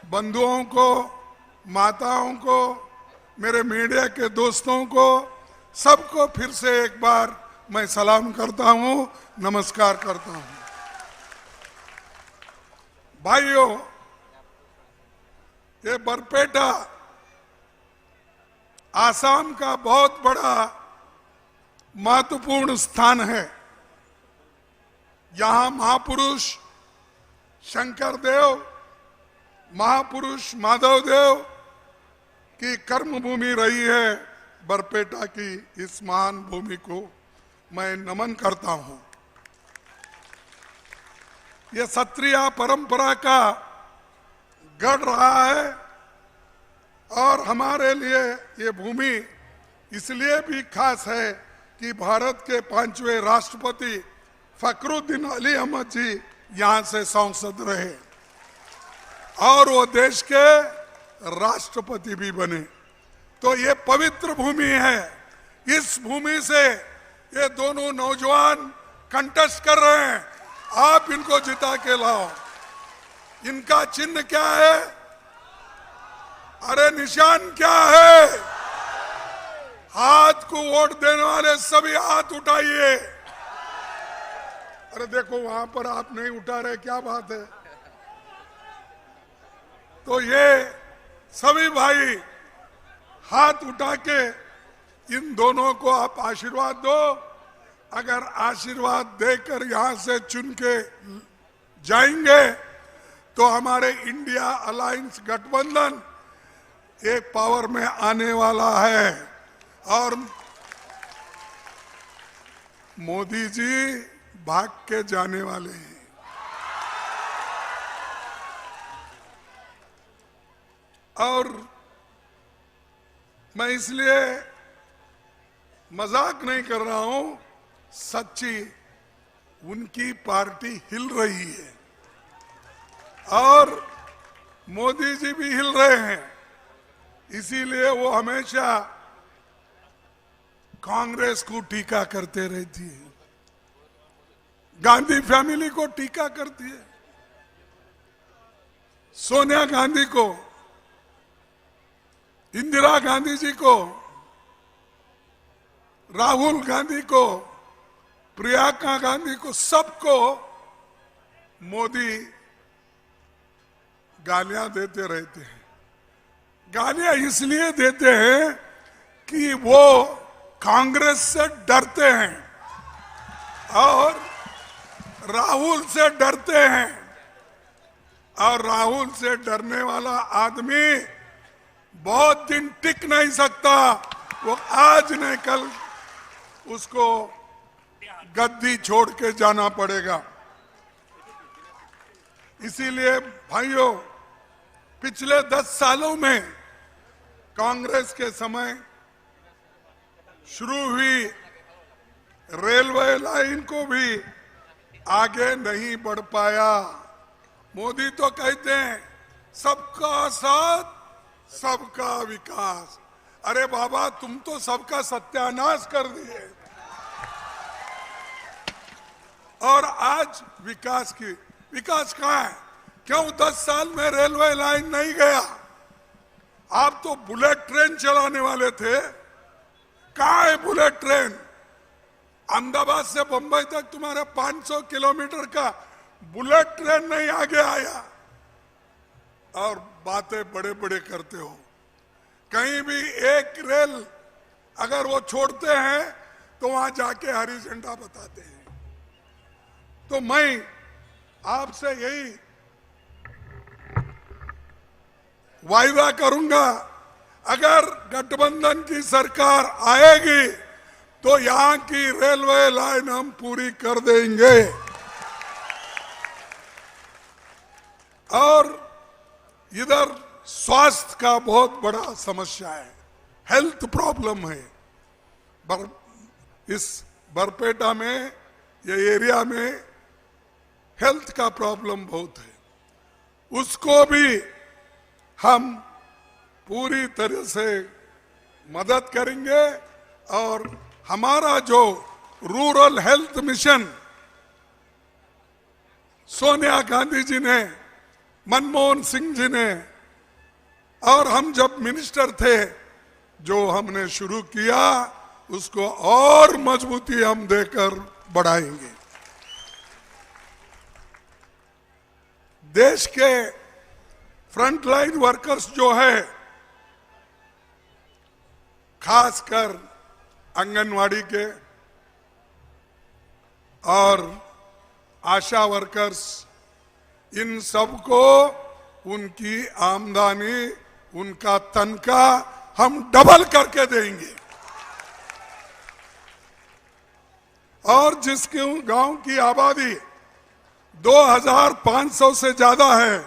बंधुओं को, माताओं को, मेरे मीडिया के दोस्तों को, सबको फिर से एक बार मैं सलाम करता हूं, नमस्कार करता हूं। भाइयों, ये बरपेटा आसाम का बहुत बड़ा महत्वपूर्ण स्थान है। यहां महापुरुष शंकर देव, महापुरुष माधव देव की कर्मभूमि रही है। बरपेटा की इस महान भूमि को मैं नमन करता हूं। यह क्षत्रिय परंपरा का गढ़ रहा है, और हमारे लिए ये भूमि इसलिए भी खास है कि भारत के 5वें राष्ट्रपति फखरुद्दीन अली अहमद जी यहाँ से सांसद रहे, और वो देश के राष्ट्रपति भी बने। तो ये पवित्र भूमि है। इस भूमि से ये दोनों नौजवान कंटेस्ट कर रहे हैं, आप इनको जिता के लाओ। इनका चिन्ह क्या है? अरे निशान क्या है? हाथ को वोट देने वाले सभी हाथ उठाइए। अरे देखो वहां पर आप नहीं उठा रहे, क्या बात है? तो ये सभी भाई हाथ उठा के इन दोनों को आप आशीर्वाद दो। अगर आशीर्वाद देकर यहां से चुन के जाएंगे तो हमारे इंडिया अलायंस गठबंधन एक पावर में आने वाला है, और मोदी जी भाग के जाने वाले हैं। और मैं इसलिए मजाक नहीं कर रहा हूं, सच्ची उनकी पार्टी हिल रही है और मोदी जी भी हिल रहे हैं। इसीलिए वो हमेशा कांग्रेस को टीका करते रहती है, गांधी फैमिली को टीका करती है, सोनिया गांधी को, इंदिरा गांधी जी को, राहुल गांधी को, प्रियंका गांधी को, सबको मोदी गालियां देते रहते हैं। गालियां इसलिए देते हैं कि वो कांग्रेस से डरते हैं और राहुल से डरते हैं, और राहुल से डरने वाला आदमी बहुत दिन टिक नहीं सकता। वो आज नहीं कल उसको गद्दी छोड़ के जाना पड़ेगा। इसीलिए भाइयों, पिछले 10 सालों में कांग्रेस के समय शुरू हुई रेलवे लाइन को भी आगे नहीं बढ़ पाया। मोदी तो कहते हैं सबका साथ सबका विकास। अरे बाबा, तुम तो सबका सत्यानाश कर दिए। और आज विकास कहां है? क्यों 10 साल में रेलवे लाइन नहीं गया? आप तो बुलेट ट्रेन चलाने वाले थे, कहां है बुलेट ट्रेन? अहमदाबाद से बंबई तक तुम्हारा 500 किलोमीटर का बुलेट ट्रेन नहीं आगे आया, और बातें बड़े बड़े करते हो। कहीं भी एक रेल अगर वो छोड़ते हैं तो वहां जाके हरी झंडा बताते हैं। तो मैं आपसे यही वायदा करूंगा, अगर गठबंधन की सरकार आएगी तो यहां की रेलवे लाइन हम पूरी कर देंगे। और इधर स्वास्थ्य का बहुत बड़ा समस्या है, हेल्थ प्रॉब्लम है। इस बरपेटा में, ये एरिया में हेल्थ का प्रॉब्लम बहुत है। उसको भी हम पूरी तरह से मदद करेंगे। और हमारा जो rural health mission Sonia Gandhi ji ने, मनमोहन सिंह जी ने, और हम जब मिनिस्टर थे जो हमने शुरू किया, उसको और मजबूती हम देकर बढ़ाएंगे। देश के फ्रंटलाइन वर्कर्स जो है, खासकर आंगनवाड़ी के और आशा वर्कर्स, इन सबको उनकी आमदनी, उनका तनख्वाह हम डबल करके देंगे। और जिसके गांव की आबादी 2500 से ज्यादा है,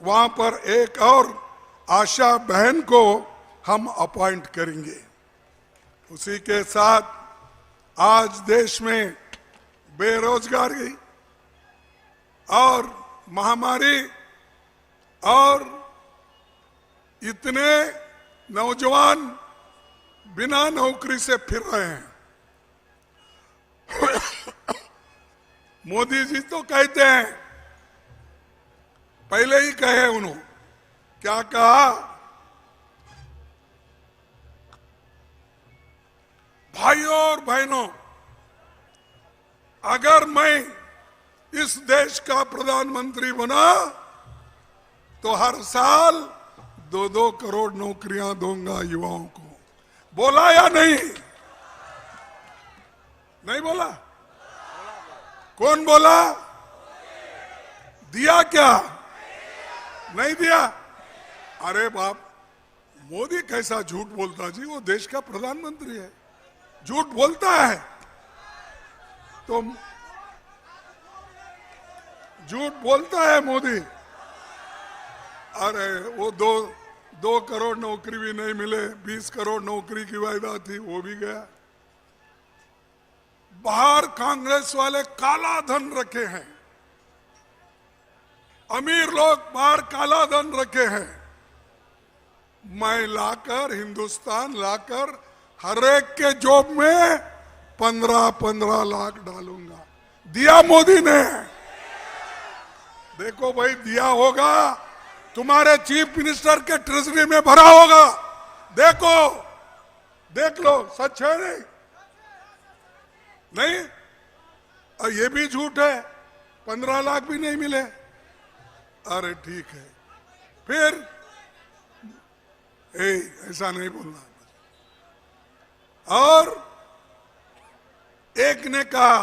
वहां पर एक और आशा बहन को हम अपॉइंट करेंगे। उसी के साथ आज देश में बेरोजगारी और महामारी और इतने नौजवान बिना नौकरी से फिर रहे हैं। मोदी जी तो कहते हैं, पहले ही कहे उन्होंने, क्या कहा? भाइयों और बहनों, अगर मैं इस देश का प्रधानमंत्री बना तो हर साल 2-2 करोड़ नौकरियां दूंगा युवाओं को। बोला या नहीं? नहीं बोला? कौन बोला? दिया क्या? नहीं दिया? अरे बाप, मोदी कैसा झूठ बोलता जी, वो देश का प्रधानमंत्री है, झूठ बोलता है। तो झूठ बोलता है मोदी। अरे वो 2 करोड़ नौकरी भी नहीं मिले, 20 करोड़ नौकरी की वायदा थी वो भी गया। बाहर कांग्रेस वाले काला धन रखे हैं, अमीर लोग बाहर काला धन रखे हैं। मैं लाकर, हिंदुस्तान लाकर हर एक के जॉब में 15-15 लाख डालूंगा। दिया मोदी ने, देखो भाई दिया होगा, तुम्हारे चीफ मिनिस्टर के ट्रेजरी में भरा होगा, देखो देख लो, सच है नहीं? नहीं, और ये भी झूठ है, 15 लाख भी नहीं मिले। अरे ठीक है, फिर ऐसा नहीं बोलना। और एक ने कहा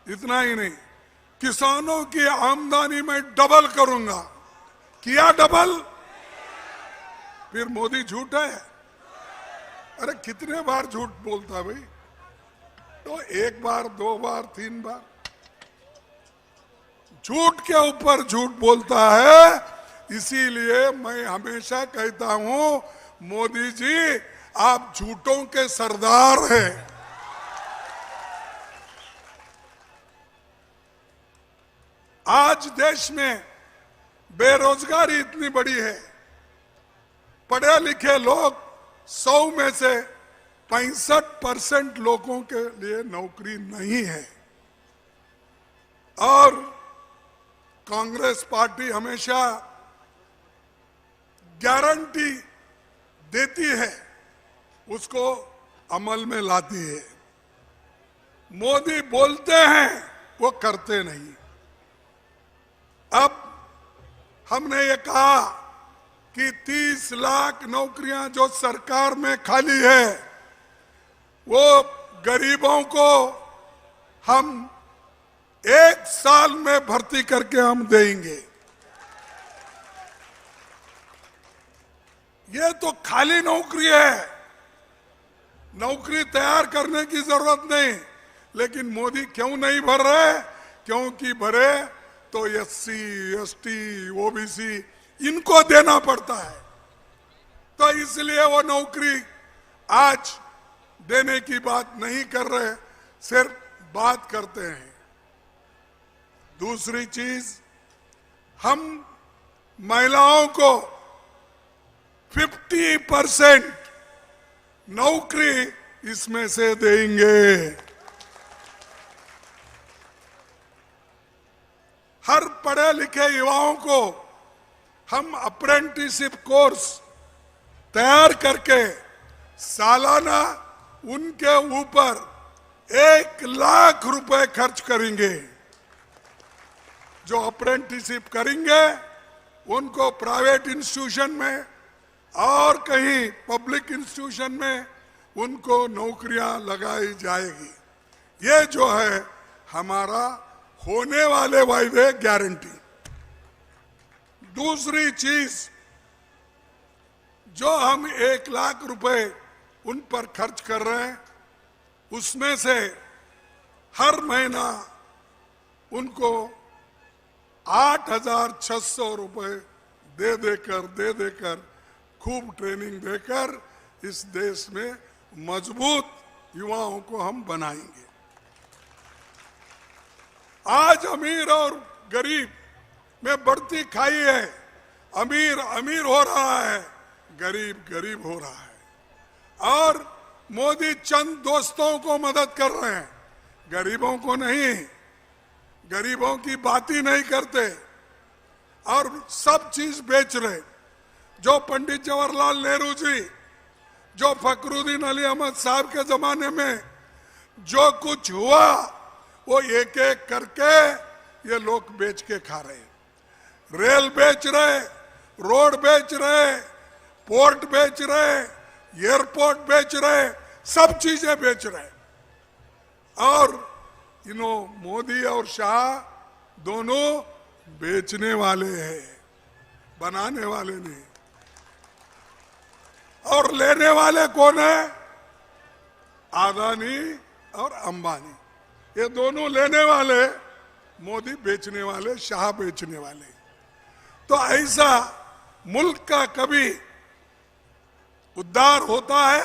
इतना ही नहीं, किसानों की आमदनी में डबल करूंगा। किया डबल? फिर मोदी झूठ है? अरे कितने बार झूठ बोलता भाई? तो 1 बार, 2 बार, 3 बार झूठ के ऊपर झूठ बोलता है। इसीलिए मैं हमेशा कहता हूं, मोदी जी आप झूठों के सरदार हैं। आज देश में बेरोजगारी इतनी बड़ी है, पढ़े लिखे लोग 100 में से 65% लोगों के लिए नौकरी नहीं है। और कांग्रेस पार्टी हमेशा गारंटी देती है, उसको अमल में लाती है। मोदी बोलते हैं, वो करते नहीं। अब हमने ये कहा कि 30 लाख नौकरियां जो सरकार में खाली है, वो गरीबों को हम 1 साल में भर्ती करके हम देंगे। ये तो खाली नौकरी है, नौकरी तैयार करने की जरूरत नहीं। लेकिन मोदी क्यों नहीं भर रहे? क्योंकि भरे तो SC, ST, OBC इनको देना पड़ता है, तो इसलिए वो नौकरी आज देने की बात नहीं कर रहे, सिर्फ बात करते हैं। दूसरी चीज, हम महिलाओं को 50% नौकरी इसमें से देंगे। हर पढ़े लिखे युवाओं को हम अप्रेंटिसशिप कोर्स तैयार करके सालाना उनके ऊपर 1 लाख रुपए खर्च करेंगे। जो अप्रेंटिसशिप करेंगे उनको प्राइवेट इंस्टीट्यूशन में और कहीं पब्लिक इंस्टीट्यूशन में उनको नौकरियां लगाई जाएगी। ये जो है हमारा होने वाले वायदे गारंटी। दूसरी चीज, जो हम 1 लाख रुपए उन पर खर्च कर रहे हैं, उसमें से हर महीना उनको 8,600 रुपए दे देकर खूब ट्रेनिंग देकर इस देश में मजबूत युवाओं को हम बनाएंगे। आज अमीर और गरीब में बढ़ती खाई है। अमीर अमीर हो रहा है, गरीब गरीब हो रहा है। और मोदी चंद दोस्तों को मदद कर रहे हैं, गरीबों को नहीं। गरीबों की बात ही नहीं करते और सब चीज बेच रहे। जो पंडित जवाहरलाल नेहरू जी, जो फखरुद्दीन अली अहमद साहब के जमाने में जो कुछ हुआ, वो एक एक करके ये लोग बेच के खा रहे हैं। रेल बेच रहे, रोड बेच रहे, पोर्ट बेच रहे, एयरपोर्ट बेच रहे, सब चीजें बेच रहे। और मोदी और शाह दोनों बेचने वाले हैं, बनाने वाले नहीं। और लेने वाले कौन है? अदानी और अंबानी, ये दोनों लेने वाले, मोदी बेचने वाले, शाह बेचने वाले। तो ऐसा मुल्क का कभी उद्धार होता है,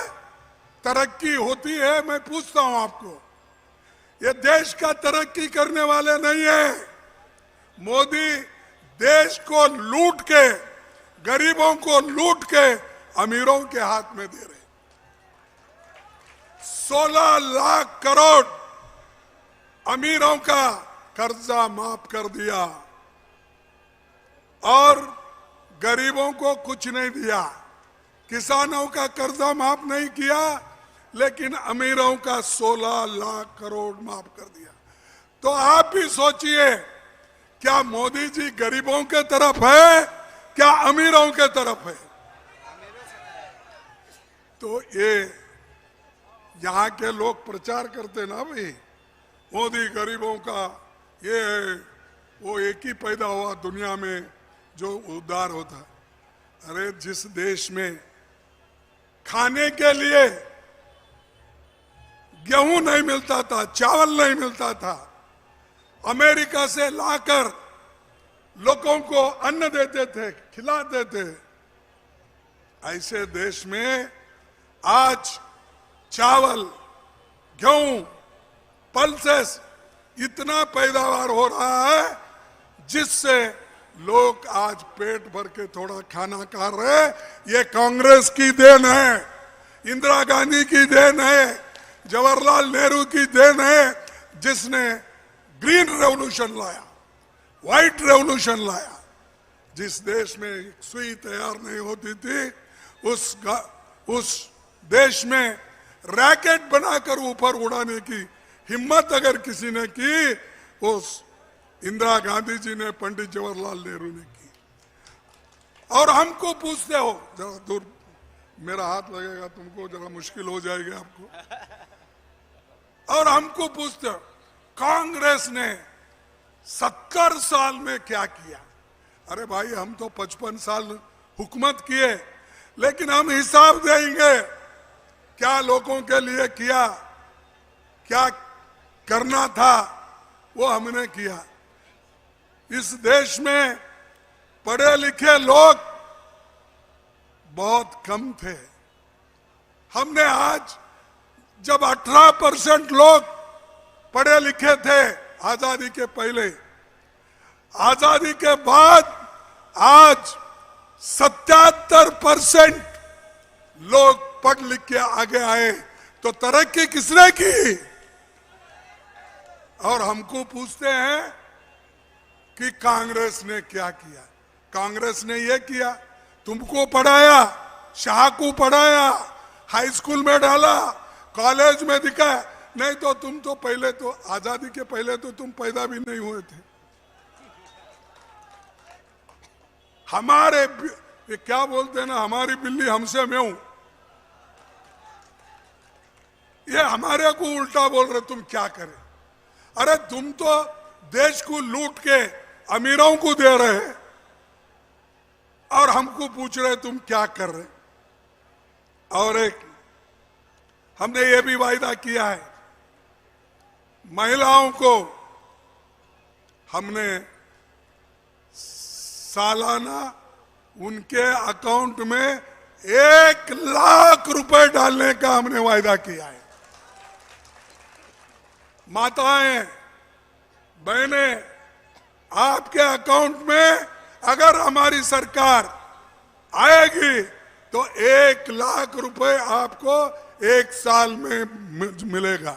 तरक्की होती है। मैं पूछता हूं आपको, ये देश का तरक्की करने वाले नहीं है। मोदी देश को लूट के, गरीबों को लूट के अमीरों के हाथ में दे रहे। 16 लाख करोड़ अमीरों का कर्जा माफ कर दिया और गरीबों को कुछ नहीं दिया। किसानों का कर्जा माफ नहीं किया, लेकिन अमीरों का 16 लाख करोड़ माफ कर दिया। तो आप भी सोचिए, क्या मोदी जी गरीबों के तरफ है, क्या अमीरों के तरफ है? तो ये यहाँ के लोग प्रचार करते ना भाई, मोदी गरीबों का ये है, वो एक ही पैदा हुआ दुनिया में जो उद्धार होता। अरे जिस देश में खाने के लिए गेहूं नहीं मिलता था, चावल नहीं मिलता था, अमेरिका से लाकर लोगों को अन्न देते थे, खिलाते थे, ऐसे देश में आज चावल, गेहूं, पल्सेस इतना पैदावार हो रहा है जिससे लोग आज पेट भर के थोड़ा खाना खा रहे। ये कांग्रेस की देन है, इंदिरा गांधी की देन है, जवाहरलाल नेहरू की देन है, जिसने ग्रीन रेवोल्यूशन लाया, व्हाइट रेवोल्यूशन लाया। जिस देश में सुई तैयार नहीं होती थी, उस देश में रैकेट बनाकर ऊपर उड़ाने की हिम्मत अगर किसी ने की, उस इंदिरा गांधी जी ने, पंडित जवाहरलाल नेहरू ने की। और हमको पूछते हो, जरा दूर मेरा हाथ लगेगा तुमको, जरा मुश्किल हो जाएगी आपको। और हमको पूछते हो, कांग्रेस ने 70 साल में क्या किया? अरे भाई, हम तो 55 साल हुकूमत किए, लेकिन हम हिसाब देंगे क्या लोगों के लिए किया, क्या करना था वो हमने किया। इस देश में पढ़े लिखे लोग बहुत कम थे। हमने आज जब 18% लोग पढ़े लिखे थे आजादी के पहले, आजादी के बाद आज 77% लोग पढ़ लिख के आगे आए। तो तरक्की किसने की? और हमको पूछते हैं कि कांग्रेस ने क्या किया। कांग्रेस ने ये किया, तुमको पढ़ाया, शाह को पढ़ाया, हाई स्कूल में डाला, कॉलेज में दिखाया। नहीं तो तुम तो पहले तो, आजादी के पहले तो तुम पैदा भी नहीं हुए थे। हमारे ये क्या बोलते हैं ना, हमारी बिल्ली हमसे मैं हूं, ये हमारे को उल्टा बोल रहे, तुम क्या करें? अरे तुम तो देश को लूट के अमीरों को दे रहे और हमको पूछ रहे तुम क्या कर रहे। और एक हमने ये भी वायदा किया है, महिलाओं को हमने सालाना उनके अकाउंट में 1 लाख रुपए डालने का हमने वायदा किया है। माताएं, बहनें, आपके अकाउंट में अगर हमारी सरकार आएगी तो 1 लाख रुपए आपको 1 साल में मिलेगा।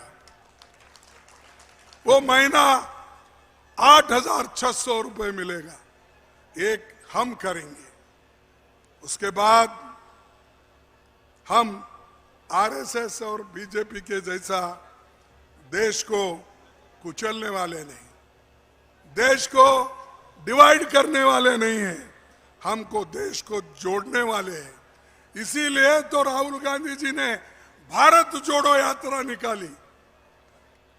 वो महीना 8,600 रुपए मिलेगा। एक हम करेंगे, उसके बाद हम आरएसएस और बीजेपी के जैसा देश को कुचलने वाले नहीं, देश को डिवाइड करने वाले नहीं हैं, हमको देश को जोड़ने वाले हैं। इसीलिए तो राहुल गांधी जी ने भारत जोड़ो यात्रा निकाली।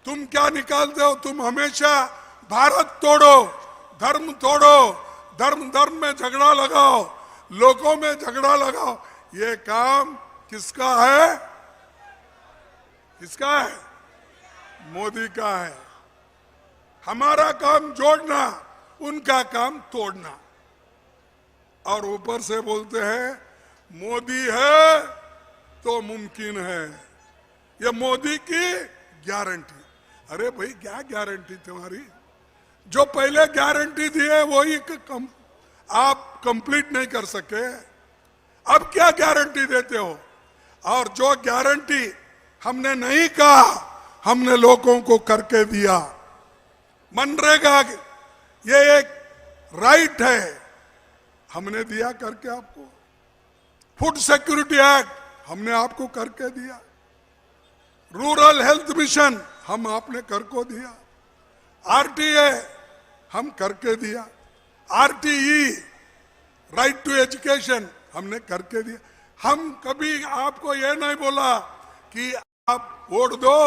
तुम क्या निकालते हो? तुम हमेशा भारत तोड़ो, धर्म तोड़ो, धर्म में झगड़ा लगाओ, लोगों में झगड़ा लगाओ। ये काम किसका है? किसका है? मोदी का है। हमारा काम जोड़ना, उनका काम तोड़ना। और ऊपर से बोलते हैं मोदी है तो मुमकिन है। ये मोदी की गारंटी। अरे भाई क्या गारंटी तुम्हारी? जो पहले गारंटी दिए वही आप कंप्लीट नहीं कर सके, अब क्या गारंटी देते हो? और जो गारंटी हमने नहीं कहा, हमने लोगों को करके दिया। मनरेगा ये एक राइट है, हमने दिया करके आपको। फूड सिक्योरिटी एक्ट हमने आपको करके दिया। रूरल हेल्थ मिशन हम आपने करको दिया। आरटीए हम करके दिया। आरटीई राइट टू एजुकेशन हमने करके दिया। हम कभी आपको ये नहीं बोला कि आप वोट दो,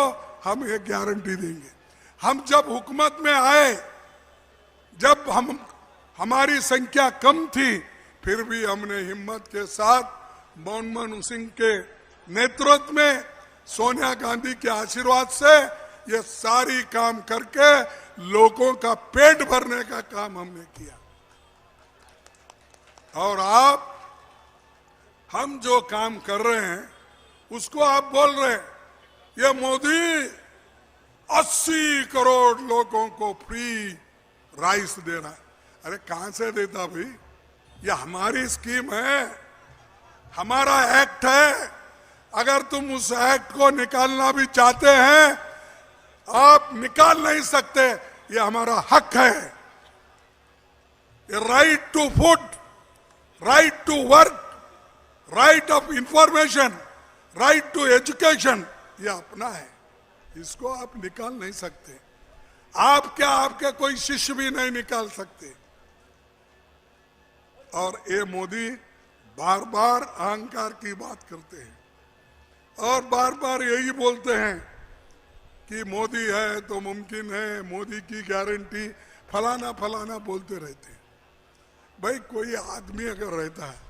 हम ये गारंटी देंगे। हम जब हुकूमत में आए, जब हमारी संख्या कम थी, फिर भी हमने हिम्मत के साथ मनमोहन सिंह के नेतृत्व में, सोनिया गांधी के आशीर्वाद से ये सारी काम करके लोगों का पेट भरने का काम हमने किया। और आप, हम जो काम कर रहे हैं उसको आप बोल रहे हैं ये मोदी 80 करोड़ लोगों को फ्री राइस दे रहा है। अरे कहां से देता भाई? ये हमारी स्कीम है, हमारा एक्ट है। अगर तुम उस एक्ट को निकालना भी चाहते हैं, आप निकाल नहीं सकते। ये हमारा हक है। ये right to food, right to work, right of information, right to education, ये अपना है। इसको आप निकाल नहीं सकते। आप क्या, आपके कोई शिष्य भी नहीं निकाल सकते। और ये मोदी बार बार अहंकार की बात करते हैं और बार बार यही बोलते हैं कि मोदी है तो मुमकिन है, मोदी की गारंटी, फलाना फलाना बोलते रहते हैं। भाई कोई आदमी अगर रहता है,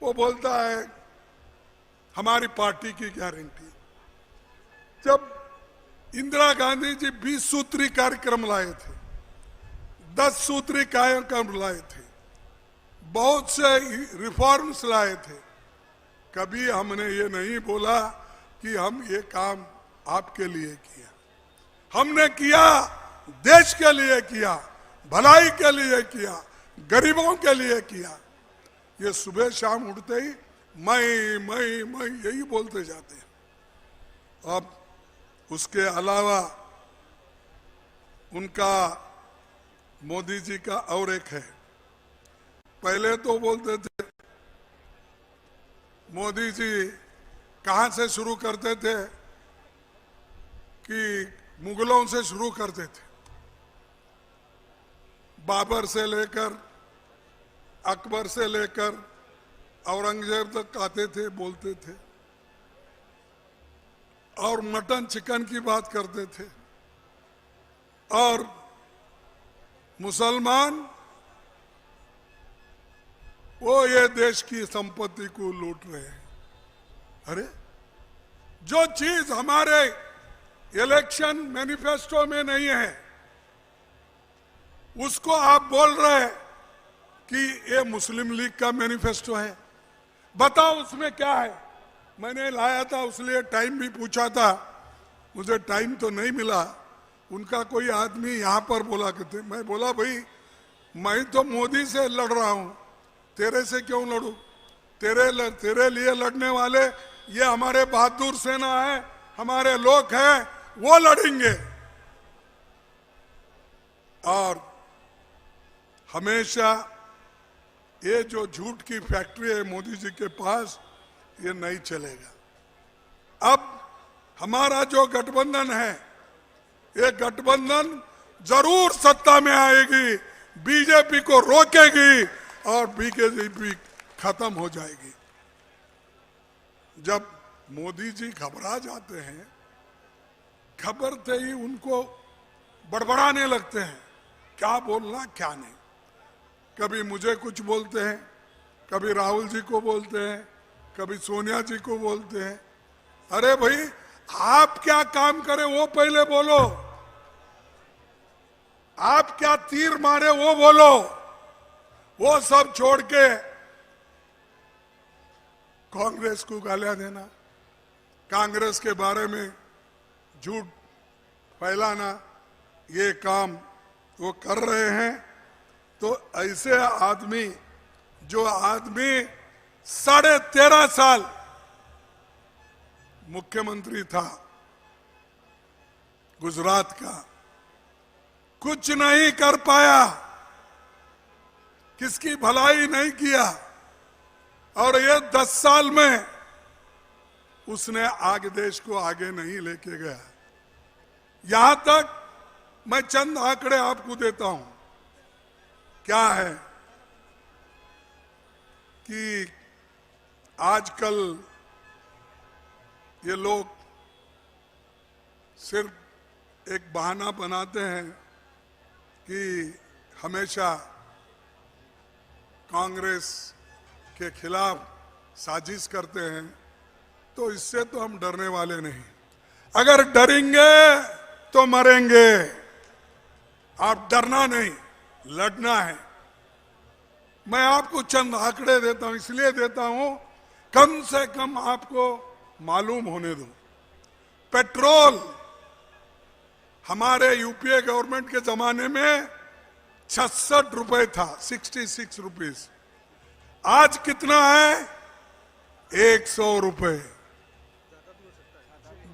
वो बोलता है हमारी पार्टी की गारंटी। जब इंदिरा गांधी जी 20 सूत्री कार्यक्रम लाए थे, 10 सूत्री कार्यक्रम लाए थे, बहुत से रिफॉर्म्स लाए थे, कभी हमने ये नहीं बोला कि हम ये काम आपके लिए किया। हमने किया, देश के लिए किया, भलाई के लिए किया, गरीबों के लिए किया। ये सुबह शाम उठते ही मैं यही बोलते जाते हैं। अब उसके अलावा उनका, मोदी जी का और एक है। पहले तो बोलते थे, मोदी जी कहां से शुरू करते थे कि मुगलों से शुरू करते थे। बाबर से लेकर, अकबर से लेकर औरंगजेब तक आते थे, बोलते थे, और मटन चिकन की बात करते थे। और मुसलमान वो ये देश की संपत्ति को लूट रहे हैं। अरे जो चीज हमारे इलेक्शन मैनिफेस्टो में नहीं है, उसको आप बोल रहे हैं कि ये मुस्लिम लीग का मैनिफेस्टो है। बताओ उसमें क्या है? मैंने लाया था, उसलिए टाइम भी पूछा था, मुझे टाइम तो नहीं मिला। उनका कोई आदमी यहाँ पर बोला करते, मैं बोला भाई मैं तो मोदी से लड़ रहा हूँ, तेरे से क्यों लड़ूं? तेरे लिए लड़ने वाले ये हमारे बहादुर सेना है, हमारे लोग हैं, वो लड़ेंगे। और हमेशा ये जो झूठ की फैक्ट्री है मोदी जी के पास, ये नहीं चलेगा। अब हमारा जो गठबंधन है, ये गठबंधन जरूर सत्ता में आएगी, बीजेपी को रोकेगी और बीजेपी खत्म हो जाएगी। जब मोदी जी घबरा जाते हैं, घबरते ही उनको बड़बड़ाने लगते हैं, क्या बोलना क्या नहीं। कभी मुझे कुछ बोलते हैं, कभी राहुल जी को बोलते हैं, कभी सोनिया जी को बोलते हैं। अरे भाई आप क्या काम करें वो पहले बोलो, आप क्या तीर मारे वो बोलो। वो सब छोड़ के कांग्रेस को गालियां देना, कांग्रेस के बारे में झूठ फैलाना, ये काम वो कर रहे हैं। तो ऐसे आदमी, जो आदमी 13.5 साल मुख्यमंत्री था गुजरात का, कुछ नहीं कर पाया, किसकी भलाई नहीं किया, और ये 10 साल में उसने आगे देश को आगे नहीं लेके गया। यहां तक मैं चंद आंकड़े आपको देता हूं। क्या है कि आजकल ये लोग सिर्फ एक बहाना बनाते हैं कि हमेशा कांग्रेस के खिलाफ साजिश करते हैं, तो इससे तो हम डरने वाले नहीं। अगर डरेंगे तो मरेंगे। आप डरना नहीं, लड़ना है। मैं आपको चंद आंकड़े देता हूं, इसलिए देता हूं कम से कम आपको मालूम होने दो। पेट्रोल हमारे यूपीए गवर्नमेंट के जमाने में 66 रुपए था, 66 रुपीज। आज कितना है? 100 रुपए।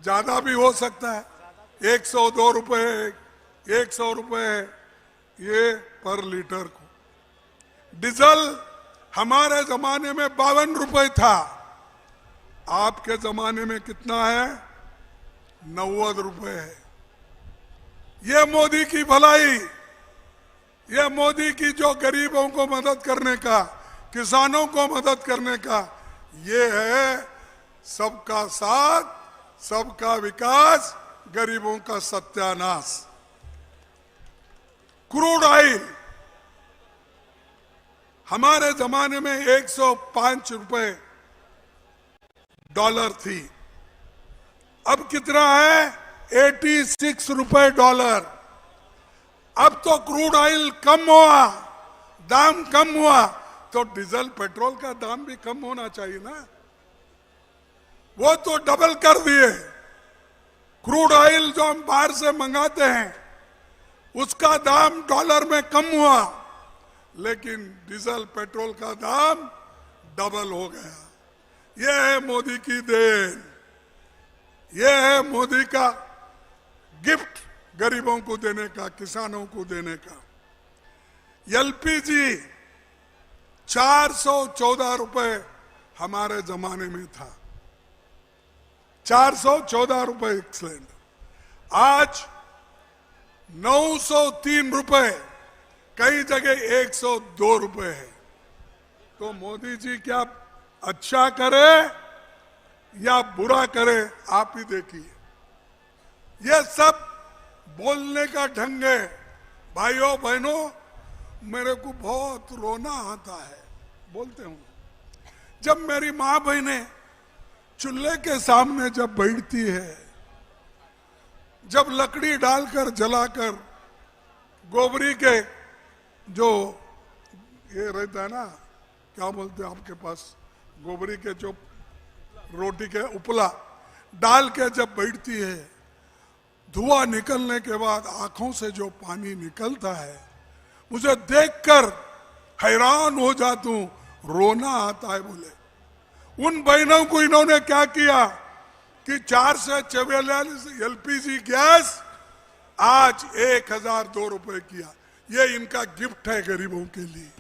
ज्यादा भी हो सकता है, 102 रुपए, 100 रुपए ये पर लीटर को। डीजल हमारे जमाने में 52 रुपए था, आपके जमाने में कितना है? 90 रुपए है। ये मोदी की भलाई, ये मोदी की जो गरीबों को मदद करने का, किसानों को मदद करने का, ये है सबका साथ, सबका विकास, गरीबों का सत्यानाश। क्रूड ऑयल हमारे जमाने में 105 रुपए डॉलर थी, अब कितना है? 86 रुपए डॉलर। अब तो क्रूड ऑयल कम हुआ, दाम कम हुआ, तो डीजल पेट्रोल का दाम भी कम होना चाहिए ना। वो तो डबल कर दिए। क्रूड ऑयल जो हम बाहर से मंगाते हैं उसका दाम डॉलर में कम हुआ, लेकिन डीजल पेट्रोल का दाम डबल हो गया। यह है मोदी की देन, यह है मोदी का गिफ्ट गरीबों को देने का, किसानों को देने का। एलपीजी 414 रुपए हमारे जमाने में था, 414 रुपए एक सिलेंडर। आज 903 रुपए, कई जगह 102 रुपए है। तो मोदी जी क्या अच्छा करे या बुरा करे, आप ही देखिए। ये सब बोलने का ढंग है। भाइयों बहनों, मेरे को बहुत रोना आता है, बोलते हूं, जब मेरी माँ बहनें चूल्हे के सामने जब बैठती है, जब लकड़ी डालकर जलाकर गोबरी के जो ये रहता है ना, क्या बोलते हैं आपके पास, गोबरी के जो रोटी के उपला डाल के जब बैठती है, धुआं निकलने के बाद आंखों से जो पानी निकलता है, मुझे देखकर हैरान हो जाता हूं, रोना आता है। बोले उन बहनों को इन्होंने क्या किया कि 4 से 44 एलपीजी गैस आज 1002 रुपए किया। ये इनका गिफ्ट है गरीबों के लिए।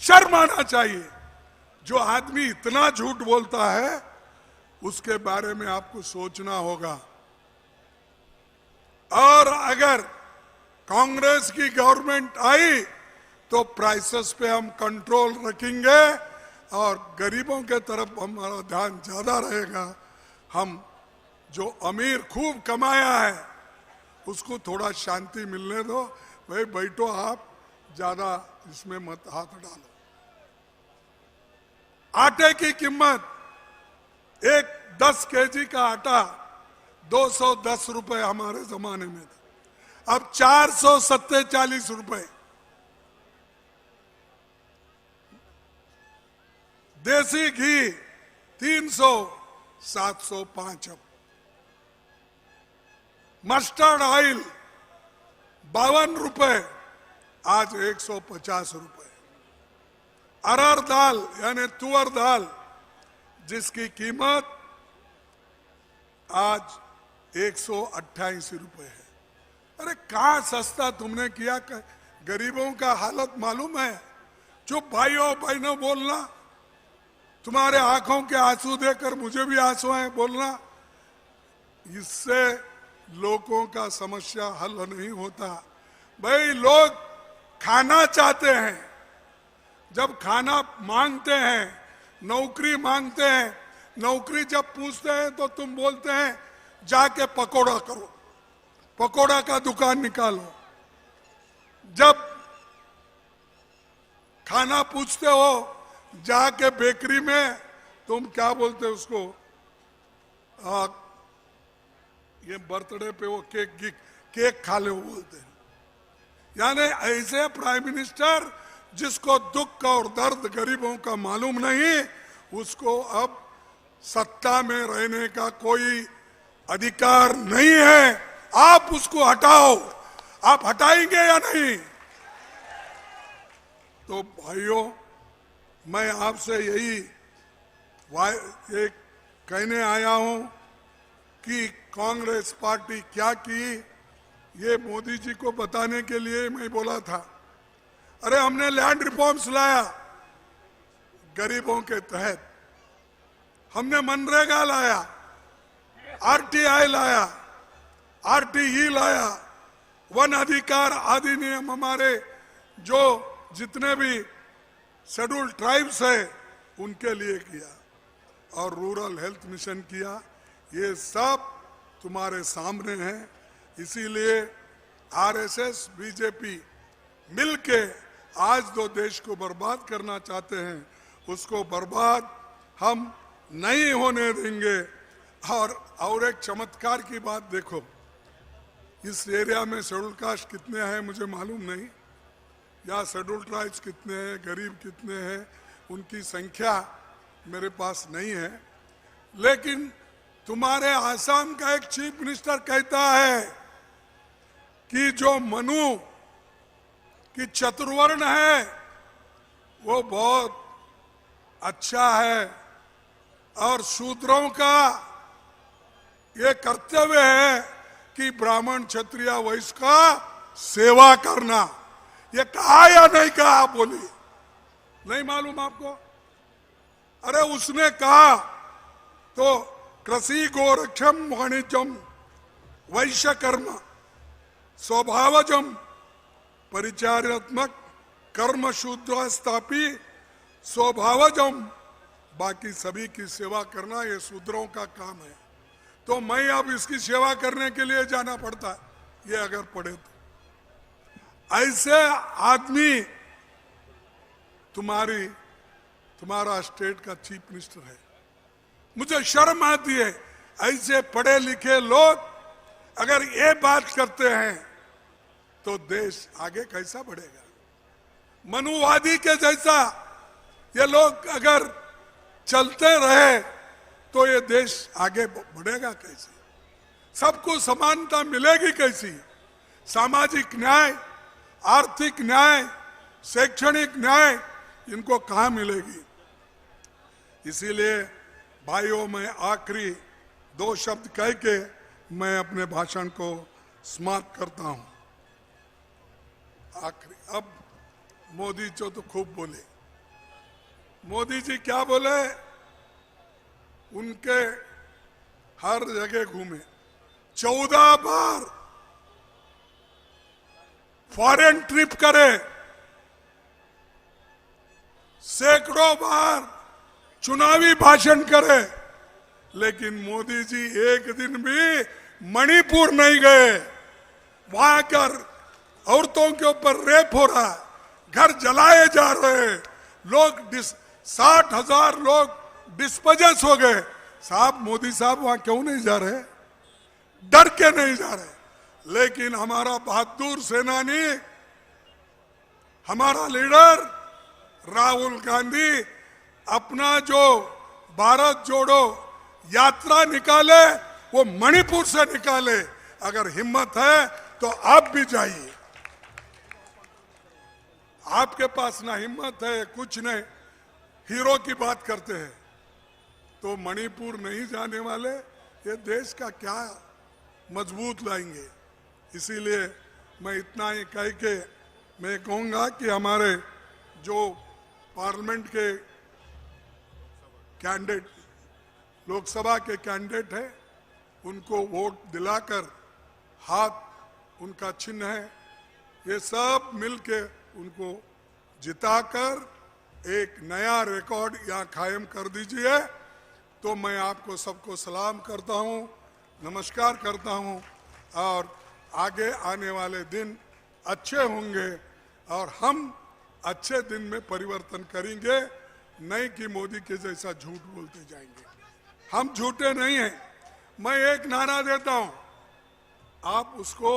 शर्म आना चाहिए। जो आदमी इतना झूठ बोलता है उसके बारे में आपको सोचना होगा। और अगर कांग्रेस की गवर्नमेंट आई तो प्राइसेस पे हम कंट्रोल रखेंगे और गरीबों के तरफ हमारा ध्यान ज्यादा रहेगा। हम जो अमीर खूब कमाया है उसको थोड़ा शांति मिलने दो। भाई बैठो, आप ज्यादा इसमें मत हाथ डालो। आटे की कीमत एक 10 केजी का आटा 210 रुपए हमारे जमाने में था, अब 447 रुपए। देसी घी 300 705 अब, मस्टर्ड ऑयल 52 रुपए आज 150 रुपए, अरहर दाल यानी तुअर दाल जिसकी कीमत आज 128 रुपए है। अरे कहां सस्ता तुमने किया? गरीबों का हालत मालूम है? चुप भाइयों बहनों बोलना, तुम्हारे आंखों के आंसू देकर मुझे भी आंसू आए बोलना, इससे लोगों का समस्या हल नहीं होता। भाई लोग खाना चाहते हैं, जब खाना मांगते हैं, नौकरी मांगते हैं, नौकरी जब पूछते हैं तो तुम बोलते हैं जाके पकोड़ा करो, पकोड़ा का दुकान निकालो। जब खाना पूछते हो जाके बेकरी में, तुम क्या बोलते हो उसको, ये बर्थडे पे वो केक खा ले वो बोलते हैं। यानी ऐसे प्राइम मिनिस्टर जिसको दुख और दर्द गरीबों का मालूम नहीं, उसको अब सत्ता में रहने का कोई अधिकार नहीं है। आप उसको हटाओ, आप हटाएंगे या नहीं? तो भाइयों मैं आपसे यही एक कहने आया हूं कि कांग्रेस पार्टी क्या की, ये मोदी जी को बताने के लिए मैं बोला था। अरे हमने लैंड रिफॉर्म्स लाया गरीबों के तहत, हमने मनरेगा लाया, आरटीआई लाया, आरटीई लाया, वन अधिकार अधिनियम हमारे जो जितने भी शेड्यूल्ड ट्राइब्स है उनके लिए किया, और रूरल हेल्थ मिशन किया। ये सब तुम्हारे सामने है। इसीलिए आरएसएस बीजेपी मिलके आज जो देश को बर्बाद करना चाहते हैं उसको बर्बाद हम नहीं होने देंगे। और एक चमत्कार की बात देखो, इस एरिया में शेड्यूल कास्ट कितने हैं मुझे मालूम नहीं, या शेड्यूल ट्राइब्स कितने हैं, गरीब कितने हैं, उनकी संख्या मेरे पास नहीं है। लेकिन तुम्हारे आसाम का एक चीफ मिनिस्टर कहता है कि जो मनु की चतुर्वर्ण है वो बहुत अच्छा है, और शूद्रों का ये कर्तव्य है कि ब्राह्मण क्षत्रिय वैश्य का सेवा करना। ये कहा या नहीं कहा? आप बोलिए, नहीं मालूम आपको? अरे उसने कहा तो कृषि गोरक्षम वाणिज्यम वैश्य कर्म स्वभावजम परिचारात्मक कर्म शूद्र स्थापी स्वभावजम, बाकी सभी की सेवा करना ये शूद्रों का काम है। तो मैं अब इसकी सेवा करने के लिए जाना पड़ता है, ये अगर पढ़े तो। ऐसे आदमी तुम्हारा स्टेट का चीफ मिनिस्टर है। मुझे शर्म आती है, ऐसे पढ़े लिखे लोग अगर ये बात करते हैं तो देश आगे कैसा बढ़ेगा? मनुवादी के जैसा ये लोग अगर चलते रहे तो ये देश आगे बढ़ेगा कैसे? सबको समानता मिलेगी कैसी? सामाजिक न्याय, आर्थिक न्याय, शैक्षणिक न्याय, इनको कहां मिलेगी? इसीलिए भाइयों मैं आखिरी 2 शब्द कह के मैं अपने भाषण को समाप्त करता हूं। आखिरी, अब मोदी जो तो खूब बोले, मोदी जी क्या बोले? उनके हर जगह घूमे, 14 बार फॉरेन ट्रिप करे, सैकड़ों बार चुनावी भाषण करे, लेकिन मोदी जी एक दिन भी मणिपुर नहीं गए। वहां कर औरतों के ऊपर रेप हो रहा है, घर जलाए जा रहे हैं, लोग 60,000 लोग डिस्पोजेस हो गए। साहब मोदी साहब वहां क्यों नहीं जा रहे? डर के नहीं जा रहे। लेकिन हमारा बहादुर सेनानी, हमारा लीडर राहुल गांधी अपना जो भारत जोड़ो यात्रा निकाले वो मणिपुर से निकाले। अगर हिम्मत है तो आप भी जाइए। आपके पास ना हिम्मत है कुछ नहीं, हीरो की बात करते हैं तो मणिपुर नहीं जाने वाले, ये देश का क्या मजबूत लाएंगे। इसीलिए मैं इतना ही कह के मैं कहूंगा कि हमारे जो पार्लियामेंट के कैंडिडेट, लोकसभा के कैंडिडेट हैं, उनको वोट दिलाकर, हाथ उनका चिन्ह है, ये सब मिलके उनको जिताकर एक नया रिकॉर्ड यहाँ कायम कर दीजिए। तो मैं आपको सबको सलाम करता हूँ, नमस्कार करता हूँ और आगे आने वाले दिन अच्छे होंगे और हम अच्छे दिन में परिवर्तन करेंगे, नहीं कि मोदी के जैसा झूठ बोलते जाएंगे। हम झूठे नहीं हैं। मैं एक नारा देता हूं, आप उसको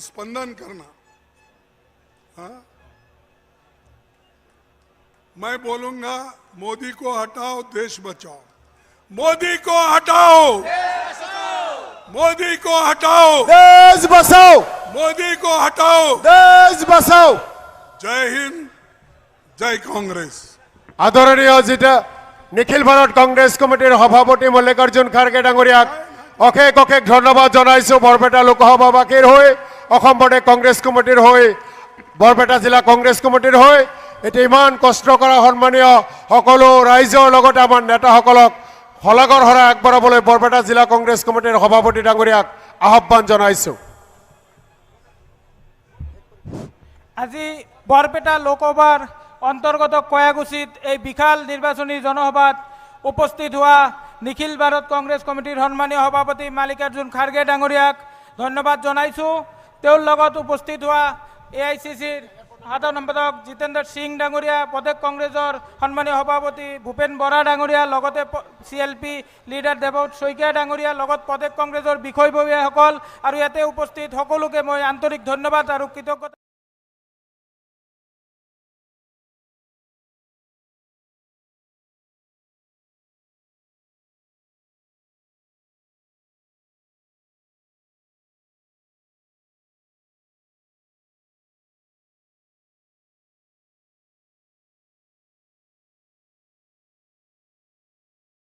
स्पंदन करना। हाँ? मैं बोलूंगा मोदी को हटाओ, देश बचाओ। मोदी को हटाओ, मोदी को हटाओ, देश बचाओ, मोदी को हटाओ, देश बचाओ। जय हिंद, जय कांग्रेस। আদৰণীয় যেটা নিখিল ভাৰত কংগ্ৰেছ কমিটিৰ সভাপতি মল্লিকাৰ্জুন খাৰ্গে ডাঙৰীয়াক অশেষ অশেষ ধন্যবাদ জনাইছো। বৰপেটা লোকসভাবাসীৰ হৈ, অসম প্ৰদেশ কংগ্ৰেছ কমিটিৰ হৈ, বৰপেটা জিলা কংগ্ৰেছ কমিটিৰ হৈ এতিয়া ইমান কষ্ট কৰা সন্মানীয় সকলো ৰাইজৰ লগতে আমাৰ নেতাসকলক শলাগৰ শৰাই আগবঢ়াবলৈ বৰপেটা জিলা কংগ্ৰেছ কমিটিৰ সভাপতি ডাঙৰীয়াক আহ্বান জনাইছো। আজি বৰপেটা লোকসভাৰ অন্তৰ্গত কয়াগুছিত এই বিশাল নিৰ্বাচনী জনসভাত উপস্থিত হোৱা নিখিল ভাৰত কংগ্ৰেছ কমিটিৰ সন্মানীয় সভাপতি মল্লিকাৰ্জুন খাৰ্গে ডাঙৰীয়াক ধন্যবাদ জনাইছোঁ। তেওঁৰ লগত উপস্থিত হোৱা AICCৰ সাধাৰণ সম্পাদক জিতেন্দ্ৰ সিং ডাঙৰীয়া, প্ৰদেশ কংগ্ৰেছৰ সন্মানীয় সভাপতি ভূপেন বৰা ডাঙৰীয়া, লগতে CLP লিডাৰ দেৱত শইকীয়া ডাঙৰীয়া, লগত প্ৰদেশ কংগ্ৰেছৰ বিষয়ববীয়াসকল আৰু ইয়াতে উপস্থিত সকলোকে মই আন্তৰিক ধন্যবাদ আৰু কৃতজ্ঞতা